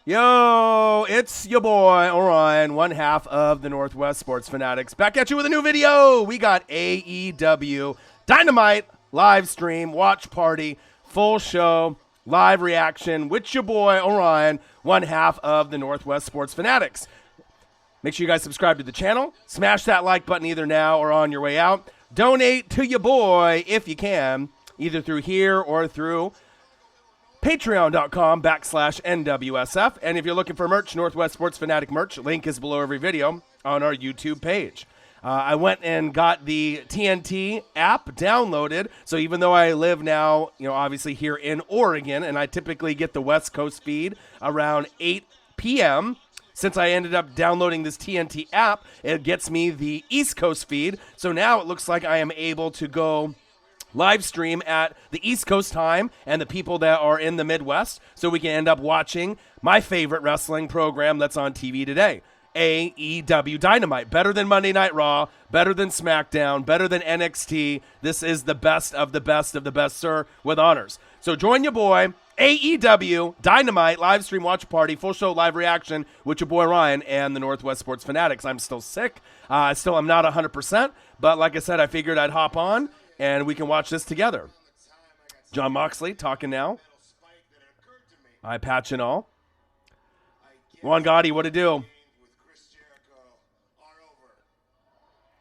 Yo, it's your boy, Orion, one half of the Northwest Sports Fanatics. Back at you with a new video. We got AEW Dynamite Livestream, watch party, full show, live reaction with your boy, Orion, one half of the Northwest Sports Fanatics. Make sure you guys subscribe to the channel. Smash that like button either now or on your way out. Donate to your boy if you can, either through here or through patreon.com/NWSF. And if you're looking for merch, Northwest Sports Fanatic merch, link is below every video on our YouTube page. I went and got the TNT app downloaded. So even though I live now, obviously here in Oregon, and I typically get the West Coast feed around 8 p.m., since I ended up downloading this TNT app, it gets me the East Coast feed. So now it looks like I am able to go live stream at the East Coast time and the people that are in the Midwest, so we can end up watching my favorite wrestling program that's on TV today, AEW Dynamite. Better than Monday Night Raw, better than SmackDown, better than NXT. This is the best of the best of the best, sir, with honors. So join your boy, AEW Dynamite live stream watch party, full show live reaction with your boy Ryan and the Northwest Sports Fanatics. I'm still sick. I'm not 100%, but like I said, I figured I'd hop on and we can watch this together. John Moxley talking now. Eye patch and all. Juan Gotti, what to do?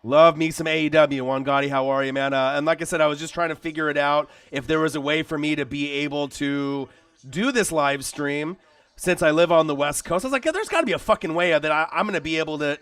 Love me some AEW. Juan Gotti, how are you, man? And like I said, I was just trying to figure it out if there was a way for me to be able to do this live stream since I live on the West Coast. I was like, yeah, there's got to be a fucking way that I'm going to be able to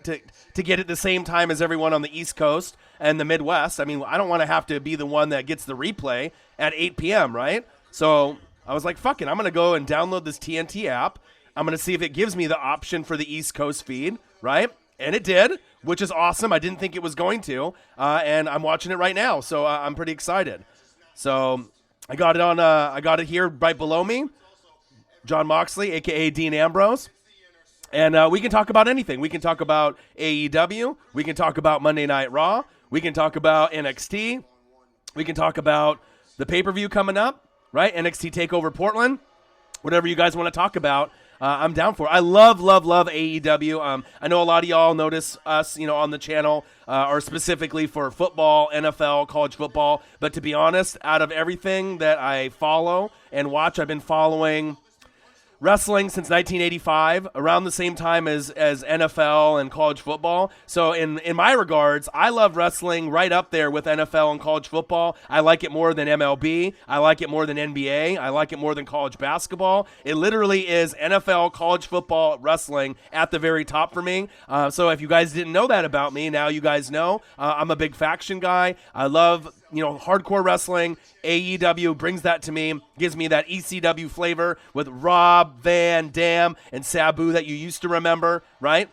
get it the same time as everyone on the East Coast and the Midwest. I mean, I don't want to have to be the one that gets the replay at 8 p.m., right? So I was like, fuck it. I'm going to go and download this TNT app. I'm going to see if it gives me the option for the East Coast feed, right? And it did, which is awesome. I didn't think it was going to, and I'm watching it right now, so I'm pretty excited. So I got it on. I got it here right below me. John Moxley, a.k.a. Dean Ambrose. And we can talk about anything. We can talk about AEW. We can talk about Monday Night Raw. We can talk about NXT. We can talk about the pay-per-view coming up, right? NXT TakeOver Portland. Whatever you guys want to talk about, I'm down for it. I love AEW. I know a lot of y'all notice us, on the channel, or specifically for football, NFL, college football. But to be honest, out of everything that I follow and watch, I've been following wrestling since 1985, around the same time as NFL and college football. So in my regards, I love wrestling right up there with NFL and college football. I like it more than MLB. I like it more than NBA. I like it more than college basketball. It literally is NFL, college football, wrestling at the very top for me. So if you guys didn't know that about me, now you guys know. I'm a big faction guy. I love hardcore wrestling. AEW brings that to me, gives me that ECW flavor with Rob Van Dam and Sabu that you used to remember, right?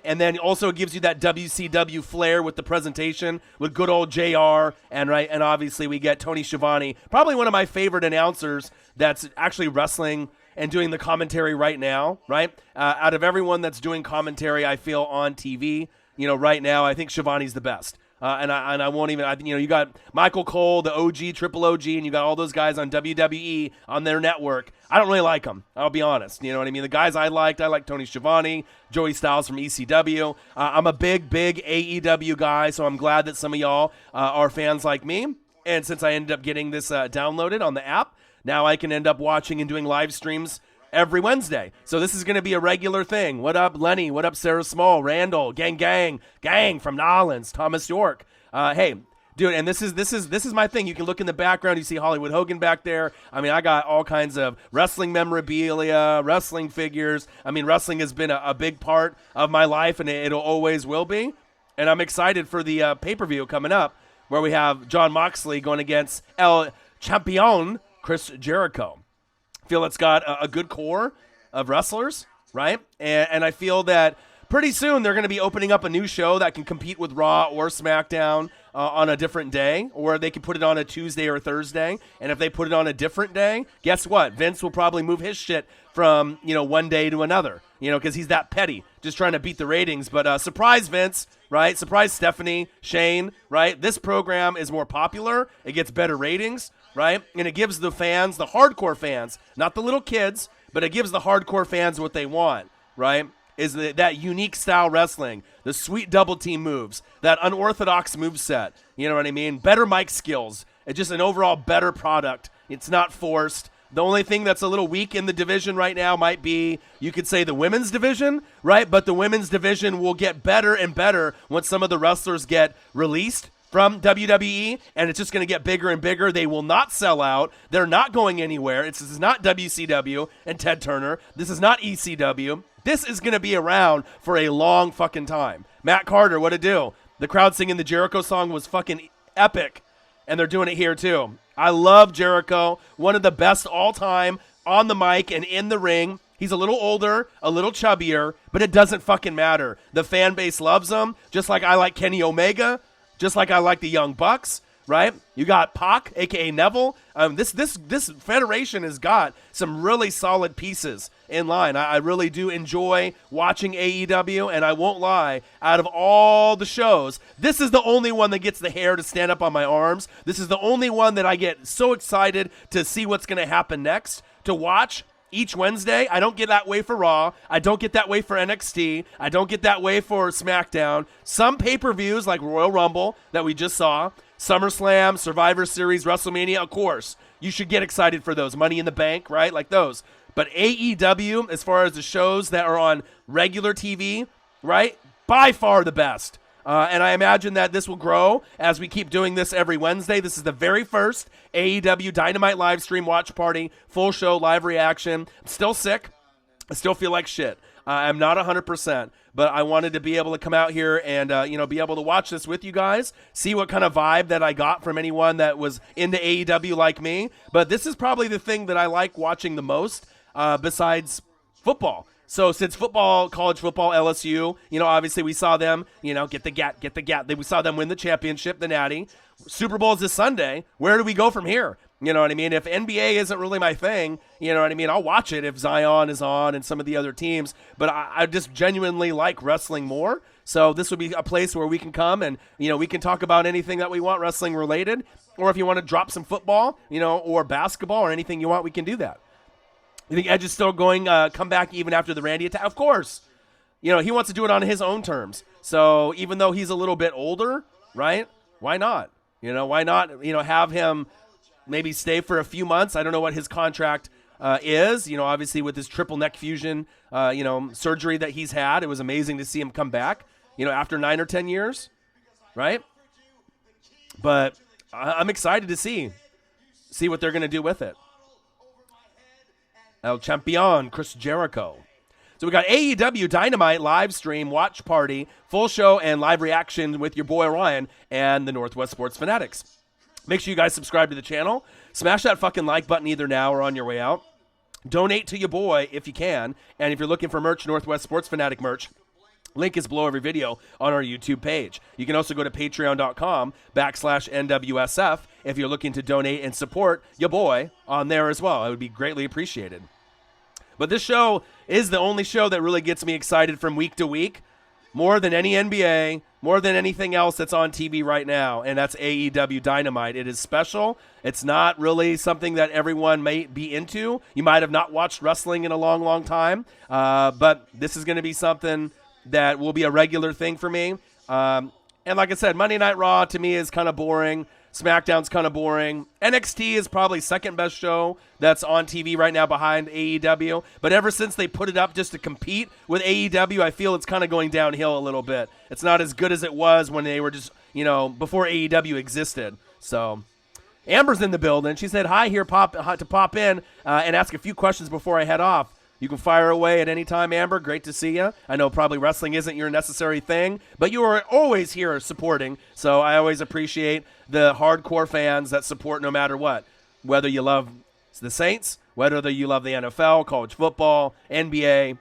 And then also it gives you that WCW flair with the presentation with good old JR, and obviously we get Tony Schiavone, probably one of my favorite announcers that's actually wrestling and doing the commentary right now, right? Out of everyone that's doing commentary, I feel on TV, right now, I think Schiavone's the best. And I won't even, you got Michael Cole, the OG, Triple OG, and you got all those guys on WWE on their network. I don't really like them, I'll be honest. You know what I mean? The guys I like Tony Schiavone, Joey Styles from ECW. I'm a big AEW guy, so I'm glad that some of y'all are fans like me. And since I ended up getting this downloaded on the app, now I can end up watching and doing live streams every Wednesday. So this is going to be a regular thing. What up, Lenny? What up, Sarah Small, Randall, gang from Nolans, Thomas York. Hey, dude, and this is my thing. You can look in the background. You see Hollywood Hogan back there. I mean, I got all kinds of wrestling memorabilia, wrestling figures. I mean, wrestling has been a big part of my life, and it'll always will be. And I'm excited for the pay-per-view coming up, where we have John Moxley going against El Champion, Chris Jericho. I feel it's got a good core of wrestlers, right? And I feel that pretty soon they're going to be opening up a new show that can compete with Raw or SmackDown on a different day, or they can put it on a Tuesday or Thursday. And if they put it on a different day, guess what? Vince will probably move his shit from, one day to another, because he's that petty, just trying to beat the ratings. But surprise Vince, right? Surprise Stephanie, Shane, right? This program is more popular. It gets better ratings, right? And it gives the fans, the hardcore fans, not the little kids, but it gives the hardcore fans what they want, right? Is that unique style wrestling, the sweet double team moves, that unorthodox moveset, you know what I mean? Better mic skills. It's just an overall better product. It's not forced. The only thing that's a little weak in the division right now might be, you could say, the women's division, right? But the women's division will get better and better once some of the wrestlers get released from WWE, and it's just going to get bigger and bigger. They will not sell out. They're not going anywhere. This is not WCW and Ted Turner. This is not ECW. This is going to be around for a long fucking time. Matt Carter, what'd it do? The crowd singing the Jericho song was fucking epic, and they're doing it here too. I love Jericho, one of the best all time on the mic and in the ring. He's a little older, a little chubbier, but it doesn't fucking matter. The fan base loves him, just like I like Kenny Omega, just like I like the Young Bucks, right? You got Pac, a.k.a. Neville. This federation has got some really solid pieces in line. I really do enjoy watching AEW, and I won't lie, out of all the shows, this is the only one that gets the hair to stand up on my arms. This is the only one that I get so excited to see what's going to happen next, to watch each Wednesday. I don't get that way for Raw. I don't get that way for NXT. I don't get that way for SmackDown. Some pay-per-views like Royal Rumble that we just saw, SummerSlam, Survivor Series, WrestleMania, of course, you should get excited for those. Money in the Bank, right? Like those. But AEW, as far as the shows that are on regular TV, right, by far the best. And I imagine that this will grow as we keep doing this every Wednesday. This is the very first AEW Dynamite Livestream watch party, full show, live reaction. I'm still sick. I still feel like shit. I'm not 100%, but I wanted to be able to come out here and, be able to watch this with you guys, see what kind of vibe that I got from anyone that was into AEW like me. But this is probably the thing that I like watching the most, besides football. So since football, college football, LSU, obviously we saw them, get the gat. We saw them win the championship, the Natty. Super Bowl's this Sunday. Where do we go from here? You know what I mean? If NBA isn't really my thing, you know what I mean? I'll watch it if Zion is on and some of the other teams. But I just genuinely like wrestling more. So this would be a place where we can come and, we can talk about anything that we want wrestling related. Or if you want to drop some football, or basketball or anything you want, we can do that. You think Edge is still going come back even after the Randy attack? Of course. He wants to do it on his own terms. So even though he's a little bit older, right, why not? Why not, have him maybe stay for a few months? I don't know what his contract is. Obviously with his triple neck fusion, surgery that he's had. It was amazing to see him come back, after 9 or 10 years, right? But I'm excited to see what they're going to do with it. El Champion, Chris Jericho. So we got AEW Dynamite live stream, watch party, full show, and live reaction with your boy Ryan and the Northwest Sports Fanatics. Make sure you guys subscribe to the channel. Smash that fucking like button either now or on your way out. Donate to your boy if you can. And if you're looking for merch, Northwest Sports Fanatic merch, link is below every video on our YouTube page. You can also go to patreon.com/NWSF if you're looking to donate and support your boy on there as well. It would be greatly appreciated. But this show is the only show that really gets me excited from week to week, more than any NBA, more than anything else that's on TV right now, and that's AEW Dynamite. It is special. It's not really something that everyone may be into. You might have not watched wrestling in a long, long time, but this is going to be something that will be a regular thing for me. And like I said, Monday Night Raw to me is kind of boring. SmackDown's kind of boring. NXT is probably second best show that's on TV right now behind AEW. But ever since they put it up just to compete with AEW, I feel it's kind of going downhill a little bit. It's not as good as it was when they were just, before AEW existed. So Amber's in the building. She said hi here to pop in and ask a few questions before I head off. You can fire away at any time, Amber. Great to see you. I know probably wrestling isn't your necessary thing, but you are always here supporting, so I always appreciate the hardcore fans that support no matter what. Whether you love the Saints, whether you love the NFL, college football, NBA,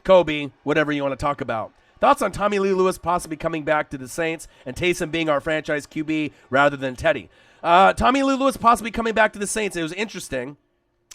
Kobe, whatever you want to talk about. Thoughts on Tommy Lee Lewis possibly coming back to the Saints and Taysom being our franchise QB rather than Teddy? Tommy Lee Lewis possibly coming back to the Saints. It was interesting.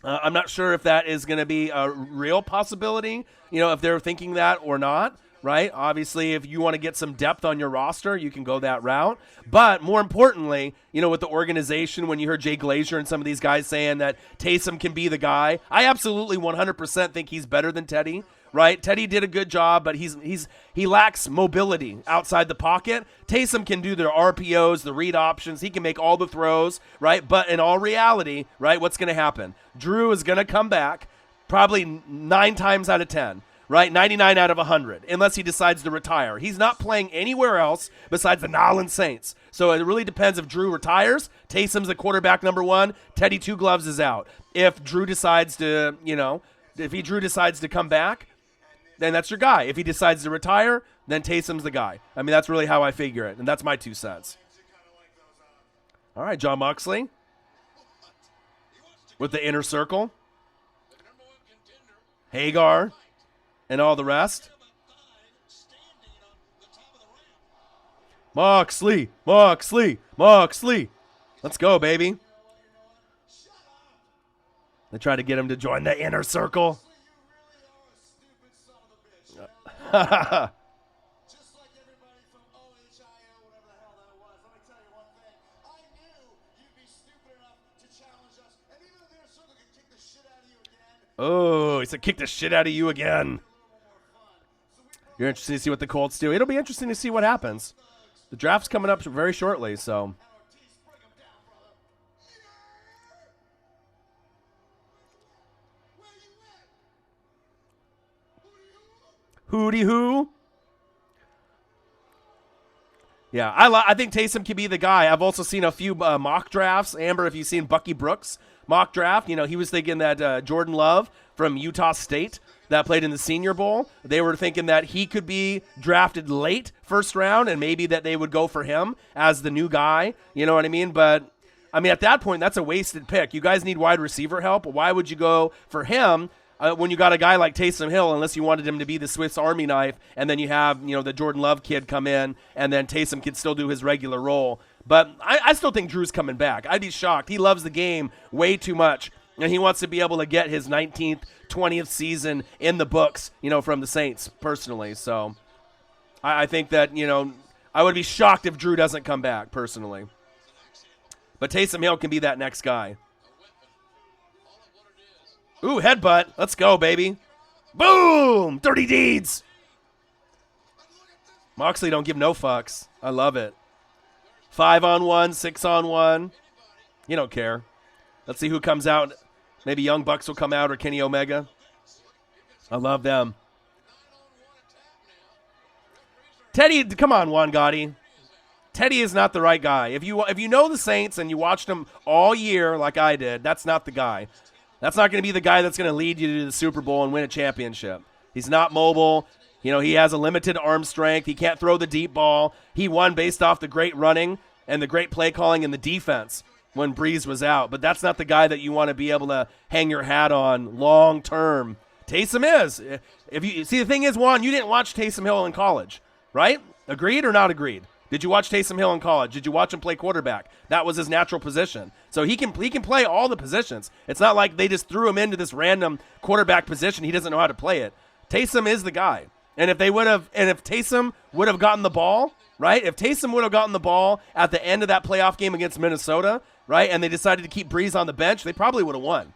I'm not sure if that is going to be a real possibility, if they're thinking that or not. right? Obviously, if you want to get some depth on your roster, you can go that route. But more importantly, with the organization, when you heard Jay Glazer and some of these guys saying that Taysom can be the guy, I absolutely 100% think he's better than Teddy. Right, Teddy did a good job, but he lacks mobility outside the pocket. Taysom can do the RPOs, the read options. He can make all the throws, right? But in all reality, right, what's going to happen? Drew is going to come back probably 9 times out of 10, right? 99 out of 100, unless he decides to retire. He's not playing anywhere else besides the Nolans Saints. So it really depends if Drew retires. Taysom's the quarterback number 1. Teddy Two Gloves is out. If Drew decides to, Drew decides to come back, then that's your guy. If he decides to retire, then Taysom's the guy. I mean, that's really how I figure it, and that's my 2 cents. All right, John Moxley with the inner circle. Hagar and all the rest. Moxley. Let's go, baby. They try to get him to join the inner circle. Just like everybody from OHIO, whatever the hell that was. Let me tell you one thing. I knew you'd be stupid enough to challenge us. And even the inner circle could kick the shit out of you again. Oh, he said kick the shit out of you again. You're interested to see what the Colts do. It'll be interesting to see what happens. The draft's coming up very shortly, so. Hooty hoo. Yeah, I think Taysom can be the guy. I've also seen a few mock drafts. Amber, if you've seen Bucky Brooks' mock draft, he was thinking that Jordan Love from Utah State that played in the Senior Bowl, they were thinking that he could be drafted late first round and maybe that they would go for him as the new guy. You know what I mean? But, at that point, that's a wasted pick. You guys need wide receiver help. Why would you go for him when you got a guy like Taysom Hill, unless you wanted him to be the Swiss Army knife, and then you have, the Jordan Love kid come in, and then Taysom can still do his regular role. But I still think Drew's coming back. I'd be shocked. He loves the game way too much, and he wants to be able to get his 19th, 20th season in the books, from the Saints, personally. So I think that, I would be shocked if Drew doesn't come back, personally. But Taysom Hill can be that next guy. Ooh, headbutt. Let's go, baby. Boom! Dirty deeds. Moxley don't give no fucks. I love it. 5-on-1, 6-on-1. You don't care. Let's see who comes out. Maybe Young Bucks will come out or Kenny Omega. I love them. Teddy, come on, Juan Gotti. Teddy is not the right guy. If you know the Saints and you watched them all year like I did, that's not the guy. That's not going to be the guy that's going to lead you to the Super Bowl and win a championship. He's not mobile. He has a limited arm strength. He can't throw the deep ball. He won based off the great running and the great play calling and the defense when Breeze was out. But that's not the guy that you want to be able to hang your hat on long term. Taysom is. If you see, the thing is, Juan, you didn't watch Taysom Hill in college, right? Agreed or not agreed? Did you watch Taysom Hill in college? Did you watch him play quarterback? That was his natural position. So he can play all the positions. It's not like they just threw him into this random quarterback position. He doesn't know how to play it. Taysom is the guy. And if Taysom would have gotten the ball, right? If Taysom would have gotten the ball at the end of that playoff game against Minnesota, right, and they decided to keep Breeze on the bench, they probably would have won.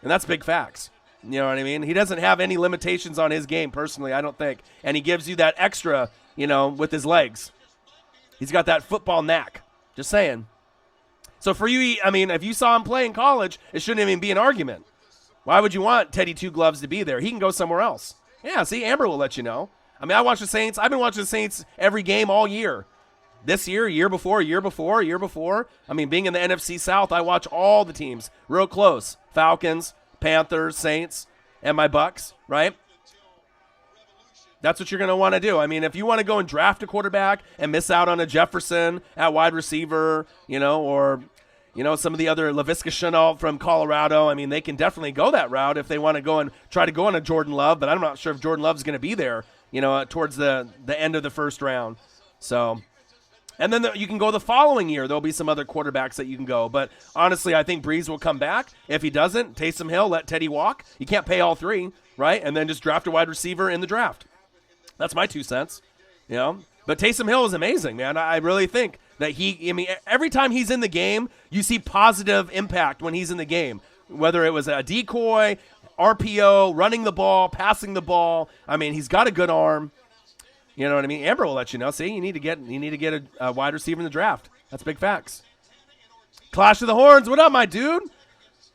And that's big facts. You know what I mean? He doesn't have any limitations on his game, personally, I don't think. And he gives you that extra, with his legs. He's got that football knack. Just saying. So for you, if you saw him play in college, it shouldn't even be an argument. Why would you want Teddy Two Gloves to be there? He can go somewhere else. Yeah, see, Amber will let you know. I watch the Saints. I've been watching the Saints every game all year. This year, year before. Being in the NFC South, I watch all the teams real close. Falcons, Panthers, Saints, and my Bucks, right? That's what you're going to want to do. If you want to go and draft a quarterback and miss out on a Jefferson at wide receiver, or, some of the other Laviska Shenault from Colorado, they can definitely go that route if they want to go and try to go on a Jordan Love, but I'm not sure if Jordan Love's going to be there, towards the end of the first round. So, and then you can go the following year. There'll be some other quarterbacks that you can go. But honestly, I think Breeze will come back. If he doesn't, Taysom Hill, let Teddy walk. You can't pay all three, right? And then just draft a wide receiver in the draft. That's my 2 cents, you know. But Taysom Hill is amazing, man. I really think that every time he's in the game, you see positive impact when he's in the game. Whether it was a decoy, RPO, running the ball, passing the ball. I mean, he's got a good arm. You know what I mean? Amber will let you know. See, you need to get a wide receiver in the draft. That's big facts. Clash of the Horns, what up, my dude?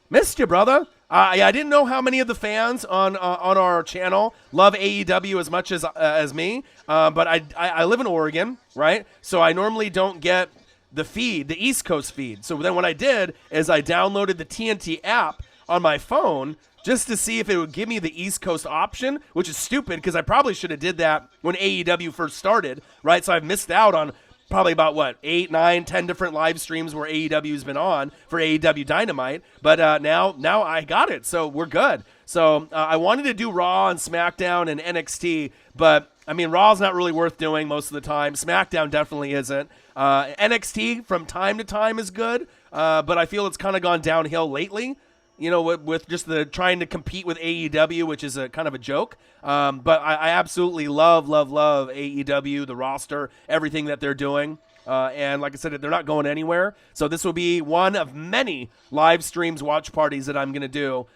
Missed you, brother. Yeah, I didn't know how many of the fans on our channel love AEW as much as me, but I live in Oregon, right? So I normally don't get the feed, the East Coast feed. So then what I did is I downloaded the TNT app on my phone just to see if it would give me the East Coast option, which is stupid because I probably should have did that when AEW first started, right? So I've missed out on probably about 8, 9, 10 different live streams where AEW's been on for AEW Dynamite, but now I got it, so we're good. So I wanted to do Raw and SmackDown and NXT, but I mean Raw's not really worth doing most of the time. SmackDown definitely isn't. NXT from time to time is good, but I feel it's kind of gone downhill lately. You know, with just the trying to compete with AEW, which is a kind of a joke. But I absolutely love AEW, the roster, everything that they're doing. And like I said, they're not going anywhere. So this will be one of many live streams, watch parties that I'm going to do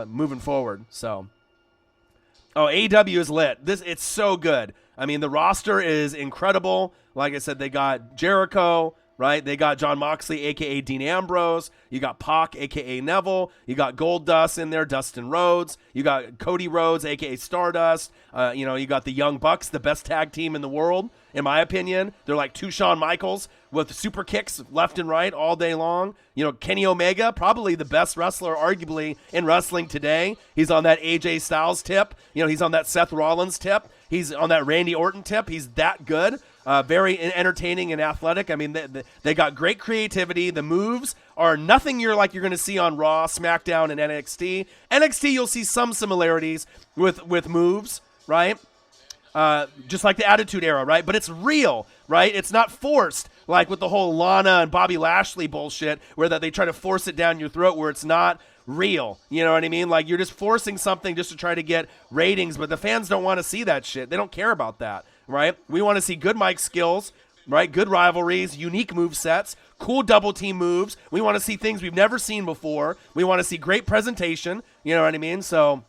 moving forward. So, AEW is lit. It's so good. I mean, the roster is incredible. Like I said, they got Jericho, right? They got John Moxley, a.k.a. Dean Ambrose. You got Pac, a.k.a. Neville. You got Goldust in there, Dustin Rhodes. You got Cody Rhodes, a.k.a. Stardust. You got the Young Bucks, the best tag team in the world, in my opinion. They're like two Shawn Michaels with super kicks left and right all day long. You know, Kenny Omega, probably the best wrestler, arguably, in wrestling today. He's on that AJ Styles tip. You know, he's on that Seth Rollins tip. He's on that Randy Orton tip. He's that good. Very entertaining and athletic. I mean, they got great creativity. The moves are nothing you're going to see on Raw, SmackDown, and NXT. NXT, you'll see some similarities with moves, right? Just like the Attitude Era, right? But it's real, right? It's not forced, like with the whole Lana and Bobby Lashley bullshit, where that they try to force it down your throat where it's not real. You know what I mean? Like, you're just forcing something just to try to get ratings, but the fans don't want to see that shit. They don't care about that, right? We want to see good mic skills, right? Good rivalries, unique move sets, cool double team moves. We want to see things we've never seen before. We want to see great presentation. You know what I mean? So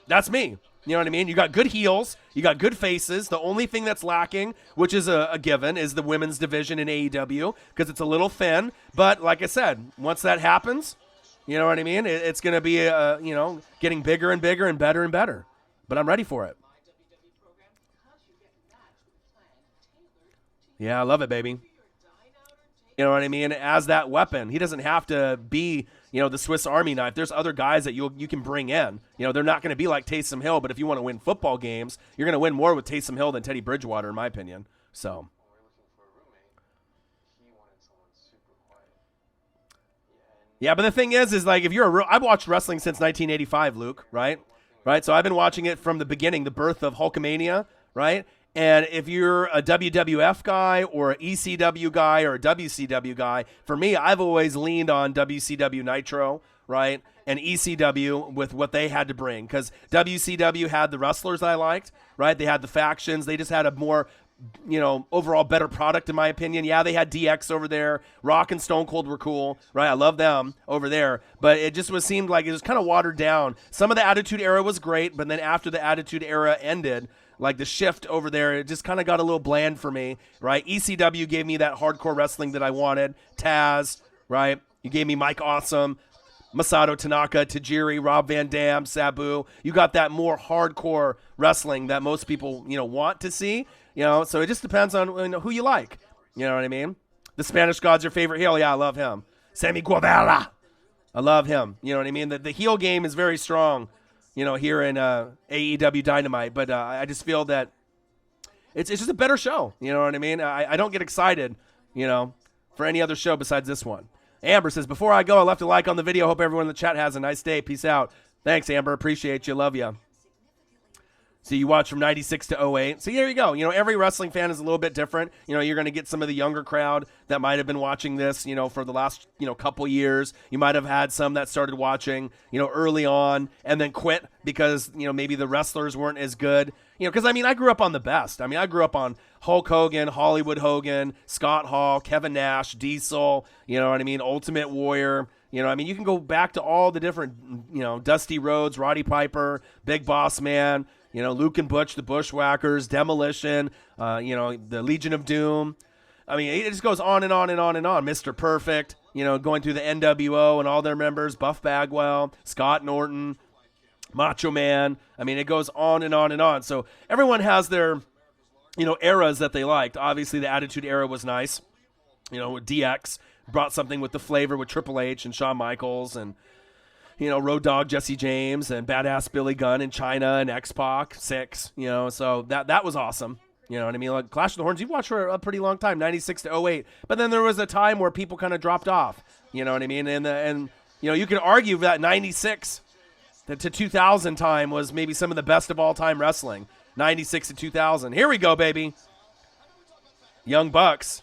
that's me. You know what I mean? You got good heels. You got good faces. The only thing that's lacking, which is a given, is the women's division in AEW because it's a little thin. But like I said, once that happens, you know what I mean? It's going to be, getting bigger and bigger and better. But I'm ready for it. Yeah, I love it, baby. You know what I mean? As that weapon, he doesn't have to be, the Swiss Army knife. There's other guys that you can bring in. You know, they're not going to be like Taysom Hill, but if you want to win football games, you're going to win more with Taysom Hill than Teddy Bridgewater, in my opinion. So. Yeah, but the thing is like if you're I've watched wrestling since 1985, Luke, right? Right? So I've been watching it from the beginning, the birth of Hulkamania, right? And if you're a WWF guy or an ECW guy or a WCW guy, for me, I've always leaned on WCW Nitro, right? And ECW with what they had to bring. Because WCW had the wrestlers I liked, right? They had the factions. They just had a more overall better product, in my opinion. Yeah, they had DX over there. Rock and Stone Cold were cool, right? I love them over there. But it just seemed like it was kind of watered down. Some of the Attitude Era was great, but then after the Attitude Era ended, like the shift over there, it just kind of got a little bland for me, right? ECW gave me that hardcore wrestling that I wanted. Taz, right? You gave me Mike Awesome, Masato Tanaka, Tajiri, Rob Van Dam, Sabu. You got that more hardcore wrestling that most people, want to see. So it just depends on who you like. You know what I mean? The Spanish God's your favorite heel. Yeah, I love him. Sammy Guevara. I love him. You know what I mean? The heel game is very strong, here in AEW Dynamite. But I just feel that it's just a better show. You know what I mean? I don't get excited, for any other show besides this one. Amber says, before I go, I left a like on the video. Hope everyone in the chat has a nice day. Peace out. Thanks, Amber. Appreciate you. Love you. So you watch from 96 to '08. So there you go. Every wrestling fan is a little bit different. You're going to get some of the younger crowd that might have been watching this, for the last, couple years. You might have had some that started watching, early on and then quit because, maybe the wrestlers weren't as good. Because, I grew up on the best. I grew up on Hulk Hogan, Hollywood Hogan, Scott Hall, Kevin Nash, Diesel, Ultimate Warrior. You can go back to all the different, Dusty Rhodes, Roddy Piper, Big Boss Man, Luke and Butch, the Bushwhackers, Demolition, the Legion of Doom. It just goes on and on and on and on. Mr. Perfect, going through the NWO and all their members, Buff Bagwell, Scott Norton, Macho Man. It goes on and on and on. So everyone has their, eras that they liked. Obviously, the Attitude Era was nice. DX brought something with the flavor with Triple H and Shawn Michaels and, Road Dogg Jesse James and Badass Billy Gunn in China and X-Pac, Six, so that was awesome. Like Clash of the Horns, you've watched for a pretty long time, 96 to '08. But then there was a time where people kind of dropped off, And you could argue that 96 to 2000 time was maybe some of the best of all time wrestling. 96 to 2000. Here we go, baby. Young Bucks.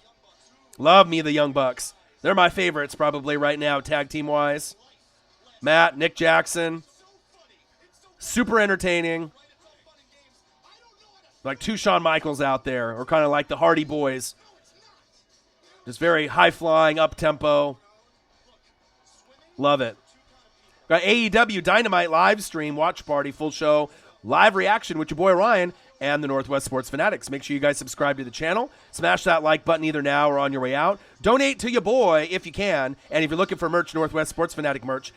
Love me the Young Bucks. They're my favorites probably right now, tag team-wise. Matt, Nick Jackson. Super entertaining. Like two Shawn Michaels out there, or kind of like the Hardy Boys. Just very high-flying, up-tempo. Love it. Got AEW Dynamite Livestream, watch party, full show, live reaction with your boy Ryan and the Northwest Sports Fanatics. Make sure you guys subscribe to the channel. Smash that like button either now or on your way out. Donate to your boy if you can. And if you're looking for merch, Northwest Sports Fanatic merch,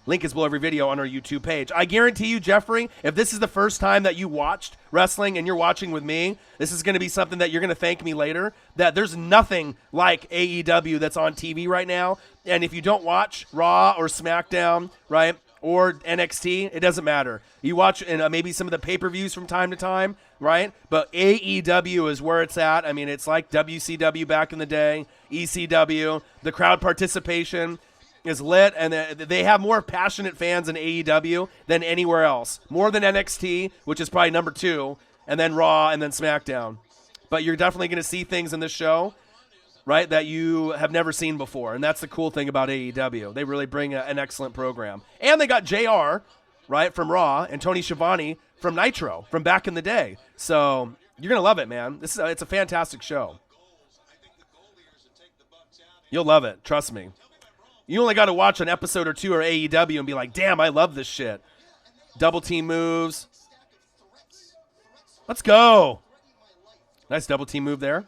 link is below every video on our YouTube page. I guarantee you, Jeffrey, if this is the first time that you watched wrestling and you're watching with me, this is going to be something that you're going to thank me later, that there's nothing like AEW that's on TV right now. And if you don't watch Raw or SmackDown, right, or NXT, it doesn't matter. You watch maybe some of the pay-per-views from time to time, right? But AEW is where it's at. It's like WCW back in the day, ECW. The crowd participation is lit, and they have more passionate fans in AEW than anywhere else. More than NXT, which is probably number 2, and then Raw, and then SmackDown. But you're definitely going to see things in this show, right, that you have never seen before. And that's the cool thing about AEW. They really bring an excellent program. And they got JR, right, from Raw, and Tony Schiavone from Nitro, from back in the day. So you're going to love it, man. It's a fantastic show. You'll love it. Trust me. You only got to watch an episode or two of AEW and be like, damn, I love this shit. Double team moves. Let's go. Nice double team move there.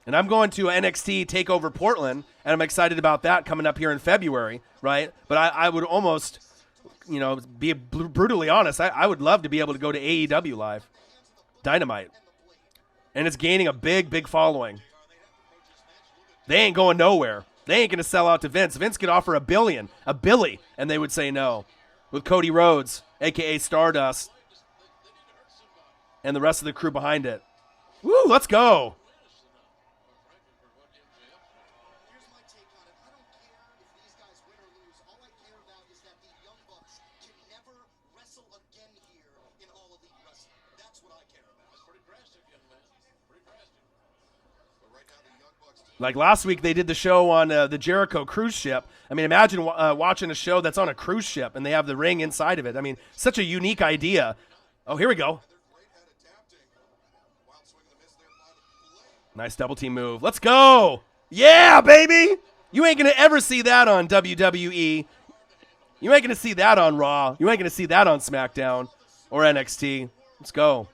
And I'm going to NXT TakeOver Portland, and I'm excited about that coming up here in February, right? But I would almost, be brutally honest, I would love to be able to go to AEW Live. Dynamite. And it's gaining a big, big following. They ain't going nowhere. They ain't going to sell out to Vince. Vince could offer a Billy, and they would say no. With Cody Rhodes, a.k.a. Stardust, and the rest of the crew behind it. Woo, let's go. Here's my take on it. I don't care if these guys win or lose. All I care about is that the Young Bucks can never wrestle again here in All Elite Wrestling. That's what I care about. That's pretty drastic, young man. Pretty drastic. But right now, the Young Bucks. Like last week, they did the show on the Jericho cruise ship. Imagine watching a show that's on a cruise ship and they have the ring inside of it. Such a unique idea. Oh, here we go. Nice double team move. Let's go. Yeah, baby. You ain't going to ever see that on WWE. You ain't going to see that on Raw. You ain't going to see that on SmackDown or NXT. Let's go.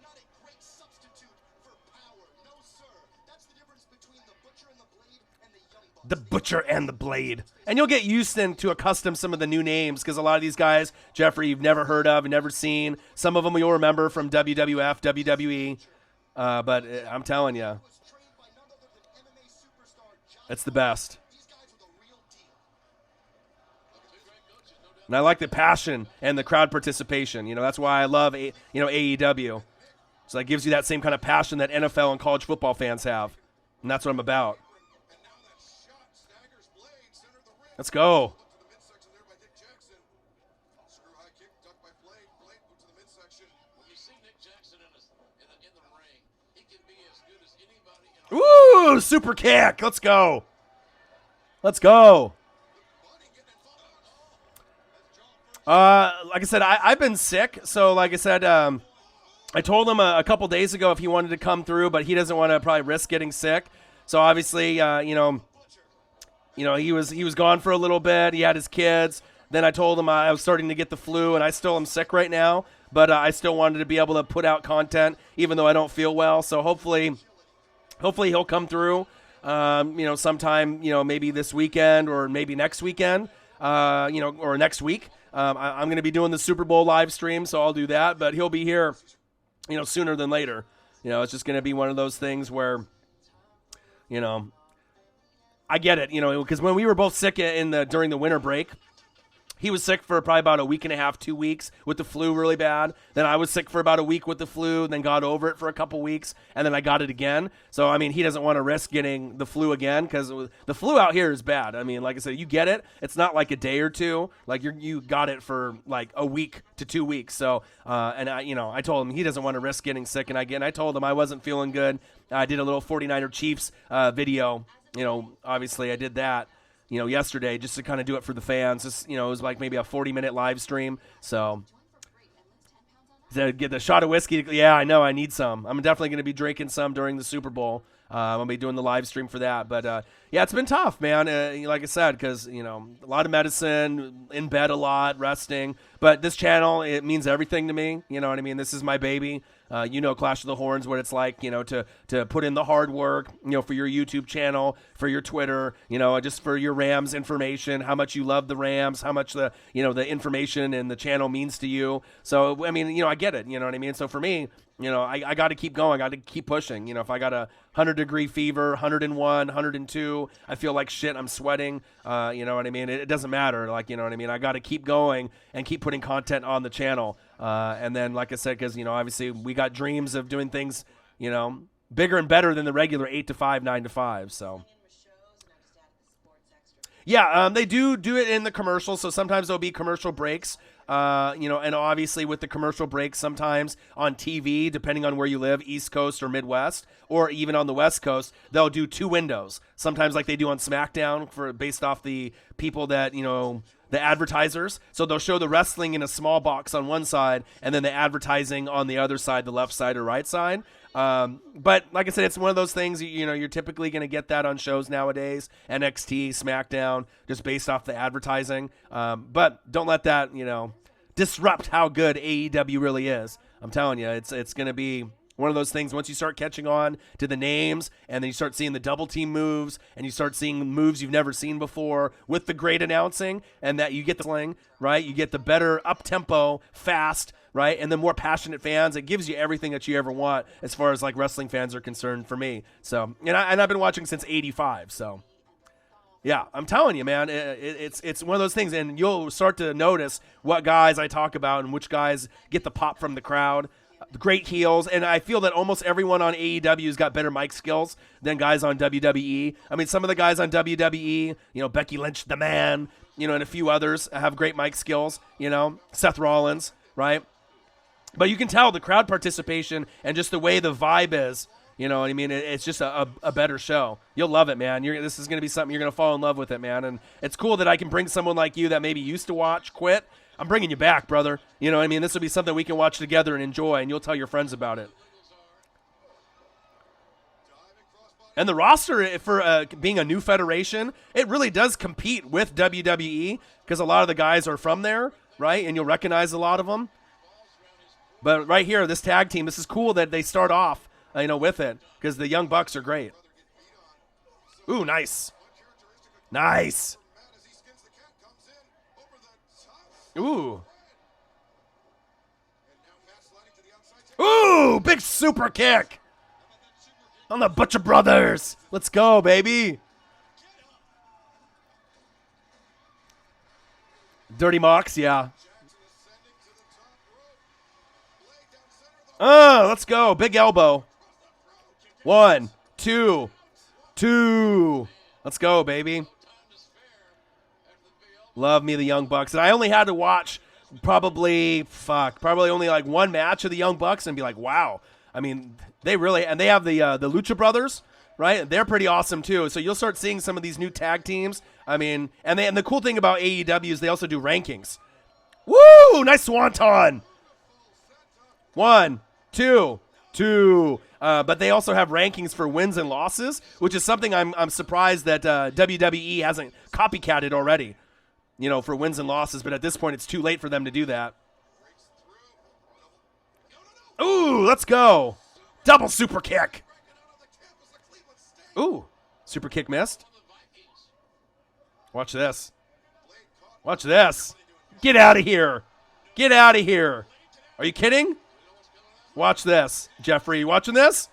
The Butcher and the Blade. And you'll get used to accustom some of the new names because a lot of these guys, Jeffrey, you've never heard of, never seen. Some of them you'll remember from WWF, WWE. But I'm telling you, it's the best. And I like the passion and the crowd participation. That's why I love AEW. So that gives you that same kind of passion that NFL and college football fans have. And that's what I'm about. Let's go. Oh, super kick. Let's go. Let's go. Like I said, I've been sick. So, like I said, I told him a couple days ago if he wanted to come through, but he doesn't want to probably risk getting sick. So, obviously, he was gone for a little bit. He had his kids. Then I told him I was starting to get the flu, and I still am sick right now. But I still wanted to be able to put out content, even though I don't feel well. So hopefully he'll come through. Sometime, maybe this weekend or maybe next weekend, or next week. I'm going to be doing the Super Bowl live stream, so I'll do that. But he'll be here, sooner than later. It's just going to be one of those things where, I get it, because when we were both sick during the winter break, he was sick for probably about a week and a half, 2 weeks with the flu really bad. Then I was sick for about a week with the flu, then got over it for a couple weeks, and then I got it again. So, I mean, he doesn't want to risk getting the flu again because the flu out here is bad. I mean, like I said, you get it. It's not like a day or two. Like you got it for like a week to 2 weeks. So, I told him he doesn't want to risk getting sick. And I told him I wasn't feeling good. I did a little 49er Chiefs video. Obviously I did that. Yesterday, just to kind of do it for the fans. Just, it was like maybe a 40-minute live stream. So, to get the shot of whiskey, yeah, I know, I need some. I'm definitely going to be drinking some during the Super Bowl. I'll be doing the live stream for that. But, yeah, it's been tough, man, like I said, because, a lot of medicine, in bed a lot, resting. But this channel, it means everything to me. You know what I mean? This is my baby. Clash of the Horns, what it's like, to put in the hard work, for your YouTube channel, for your Twitter, just for your Rams information, how much you love the Rams, how much the information and the channel means to you. So, I mean, I get it, you know what I mean? So for me, I got to keep going. I got to keep pushing. If I got a 100-degree fever, 101, 102, I feel like shit, I'm sweating, you know what I mean? It doesn't matter, like, you know what I mean? I got to keep going and keep putting content on the channel. And then, like I said, because, obviously we got dreams of doing things, bigger and better than the regular 8 to 5, 9 to 5, so. Yeah, they do it in the commercials, so sometimes there'll be commercial breaks, and obviously with the commercial breaks, sometimes on TV, depending on where you live, East Coast or Midwest, or even on the West Coast, they'll do 2 windows. Sometimes like they do on SmackDown based off the people that, the advertisers. So they'll show the wrestling in a small box on one side and then the advertising on the other side, the left side or right side. But like I said, it's one of those things, you're typically going to get that on shows nowadays, NXT, SmackDown, just based off the advertising. But don't let that, disrupt how good AEW really is. I'm telling you, it's going to be one of those things, once you start catching on to the names and then you start seeing the double team moves and you start seeing moves you've never seen before with the great announcing, and that you get the sling, right? You get the better up-tempo, fast, right? And the more passionate fans, it gives you everything that you ever want as far as like wrestling fans are concerned for me. So, and I've been watching since 85. So yeah, I'm telling you, man, it's one of those things, and you'll start to notice what guys I talk about and which guys get the pop from the crowd. Great heels, and I feel that almost everyone on AEW's got better mic skills than guys on WWE. I mean, some of the guys on WWE, Becky Lynch, the man, and a few others have great mic skills, Seth Rollins, right? But you can tell the crowd participation and just the way the vibe is, you know what I mean? It's just a better show. You'll love it, man. This is going to be something you're going to fall in love with it, man. And it's cool that I can bring someone like you that maybe used to watch, quit. I'm bringing you back, brother. You know what I mean? This will be something we can watch together and enjoy, and you'll tell your friends about it. And the roster, for being a new federation, it really does compete with WWE because a lot of the guys are from there, right? And you'll recognize a lot of them. But right here, this tag team, this is cool that they start off, with it, because the Young Bucks are great. Ooh, nice. Nice. Ooh. Ooh, big super kick on the Butcher Brothers. Let's go, baby. Dirty Mox, yeah. Let's go. Big elbow. 1, 2, 2. Let's go, baby. Love me the Young Bucks. And I only had to watch probably only like one match of the Young Bucks and be like, wow. I mean, they have the Lucha Brothers, right? They're pretty awesome too. So you'll start seeing some of these new tag teams. I mean, and the cool thing about AEW is they also do rankings. Woo! Nice swanton. 1, 2, 2. But they also have rankings for wins and losses, which is something I'm surprised that WWE hasn't copycatted already. You know, for wins and losses. But at this point, it's too late for them to do that. Ooh, let's go. Double super kick. Ooh, super kick missed. Watch this. Watch this. Get out of here. Get out of here. Are you kidding? Watch this. Jeffrey, you watching this?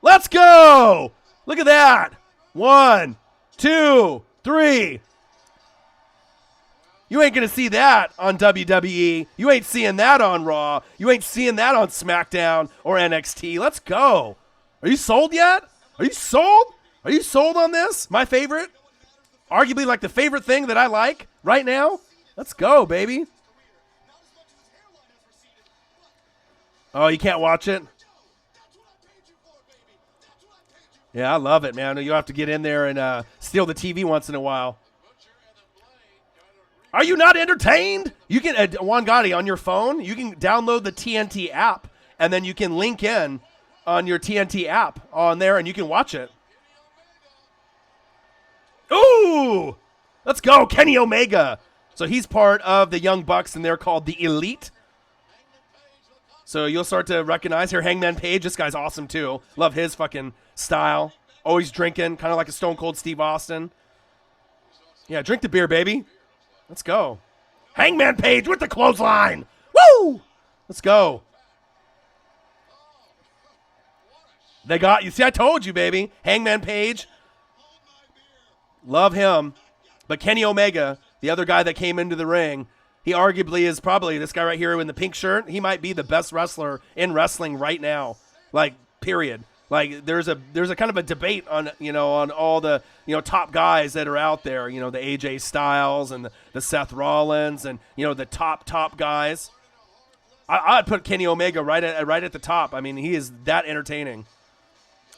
Let's go. Look at that. 1, 2, 3. You ain't going to see that on WWE. You ain't seeing that on Raw. You ain't seeing that on SmackDown or NXT. Let's go. Are you sold yet? Are you sold? Are you sold on this? My favorite? Arguably like the favorite thing that I like right now? Let's go, baby. Oh, you can't watch it? Yeah, I love it, man. You'll have to get in there and steal the TV once in a while. Are you not entertained? You can, Juan Gotti, on your phone, you can download the TNT app, and then you can link in on your TNT app on there, and you can watch it. Ooh! Let's go, Kenny Omega. So he's part of the Young Bucks, and they're called the Elite. So you'll start to recognize here Hangman Page. This guy's awesome, too. Love his fucking style. Always drinking, kind of like a Stone Cold Steve Austin. Yeah, drink the beer, baby. Let's go. Hangman Page with the clothesline. Woo! Let's go. They got you. See, I told you, baby. Hangman Page. Love him. But Kenny Omega, the other guy that came into the ring, he arguably is probably this guy right here in the pink shirt. He might be the best wrestler in wrestling right now. Like, period. Like, there's a kind of a debate on, on all the, top guys that are out there, the AJ Styles and the Seth Rollins and, the top guys. I'd put Kenny Omega right at the top. I mean, he is that entertaining.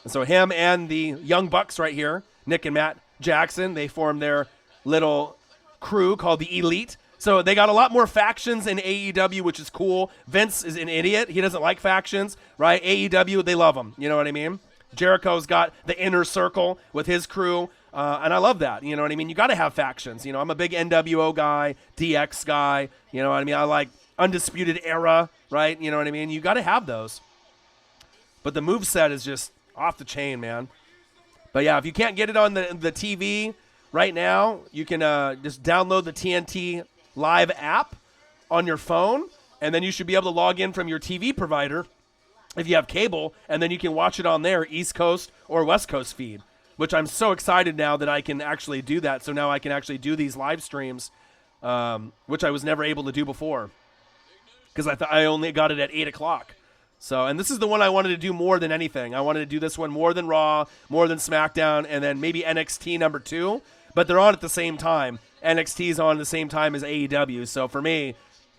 And so him and the Young Bucks right here, Nick and Matt Jackson, they form their little crew called the Elite. So they got a lot more factions in AEW, which is cool. Vince is an idiot. He doesn't like factions, right? AEW, they love them. You know what I mean? Jericho's got the Inner Circle with his crew, and I love that. You know what I mean? You got to have factions. I'm a big NWO guy, DX guy. You know what I mean? I like Undisputed Era, right? You know what I mean? You got to have those. But the moveset is just off the chain, man. But yeah, if you can't get it on the TV right now, you can just download the TNT Live app on your phone, and then you should be able to log in from your TV provider if you have cable, and then you can watch it on their East Coast or West Coast feed, which I'm so excited now that I can actually do that. So now I can actually do these live streams, which I was never able to do before because I only got it at 8 o'clock. So, and this is the one I wanted to do more than anything. I wanted to do this one more than Raw, more than SmackDown, and then maybe NXT number 2, but they're on at the same time. NXT is on at the same time as AEW, so for me,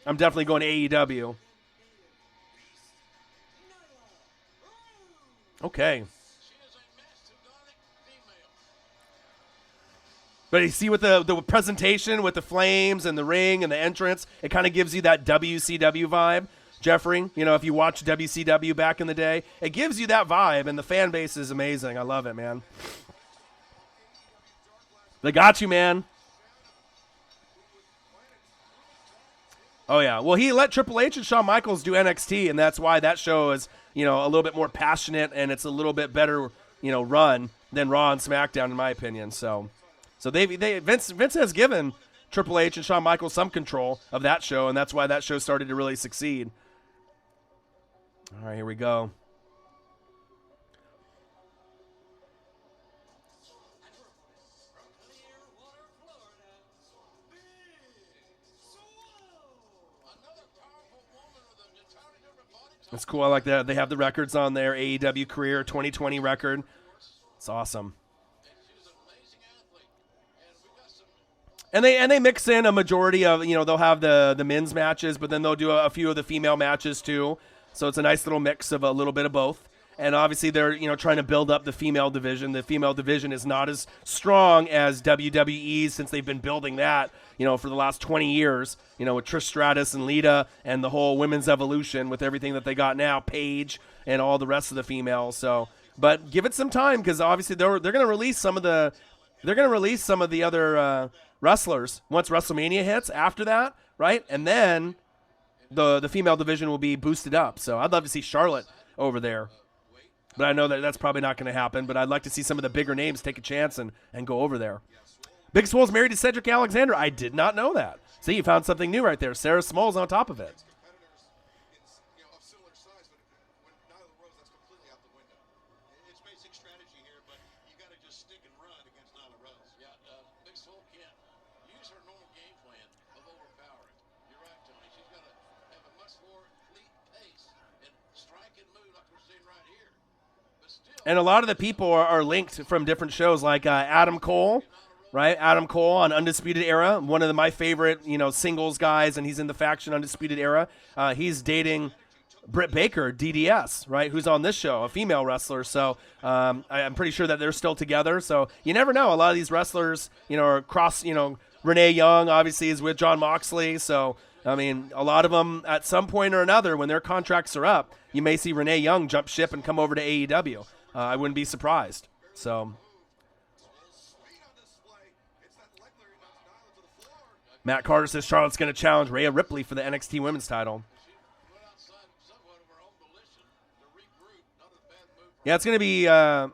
I'm definitely going to AEW. Okay. But you see with the presentation, with the flames and the ring and the entrance, it kind of gives you that WCW vibe. Jeffrey, if you watch WCW back in the day, it gives you that vibe, and the fan base is amazing. I love it, man. They got you, man. Oh, yeah. Well, he let Triple H and Shawn Michaels do NXT, and that's why that show is, a little bit more passionate, and it's a little bit better, run than Raw and SmackDown, in my opinion. So Vince has given Triple H and Shawn Michaels some control of that show, and that's why that show started to really succeed. All right, here we go. It's cool. I like that. They have the records on there. AEW career 2020 record. It's awesome. And they mix in a majority of, they'll have the men's matches, but then they'll do a few of the female matches too. So it's a nice little mix of a little bit of both. And obviously they're, trying to build up the female division. The female division is not as strong as WWE since they've been building that, for the last 20 years, with Trish Stratus and Lita and the whole women's evolution with everything that they got now, Paige and all the rest of the females. So, but give it some time because obviously they're going to release some of the other wrestlers once WrestleMania hits after that, right? And then the female division will be boosted up. So I'd love to see Charlotte over there. But I know that that's probably not going to happen. But I'd like to see some of the bigger names take a chance and go over there. Big Swole's married to Cedric Alexander. I did not know that. See, you found something new right there. Sarah Small's on top of it. Of similar size, but when Nyla Rose, that's completely out the window. It's basic strategy here, but you got to just stick and run against Nyla Rose. Yeah, Big Swole can't use her normal game plan of overpowering. You're right, Tony. She's got to have a much more fleet pace and strike and move like we're seeing right here. But still, And a lot of the people are linked from different shows, like Adam Cole, right? Adam Cole on Undisputed Era, one of my favorite, singles guys, and he's in the faction Undisputed Era. He's dating Britt Baker, DDS, right, who's on this show, a female wrestler. So I'm pretty sure that they're still together. So you never know. A lot of these wrestlers, are cross, Renee Young obviously is with John Moxley. So, I mean, a lot of them at some point or another, when their contracts are up, you may see Renee Young jump ship and come over to AEW. I wouldn't be surprised. So Speed on display. It's that leg there. He knocks Nyla to the floor. Matt Carter says Charlotte's going to challenge Rhea Ripley for the NXT Women's title. went outside somewhat of her own volition to regroup. Not a bad move for Yeah, it's going to be. I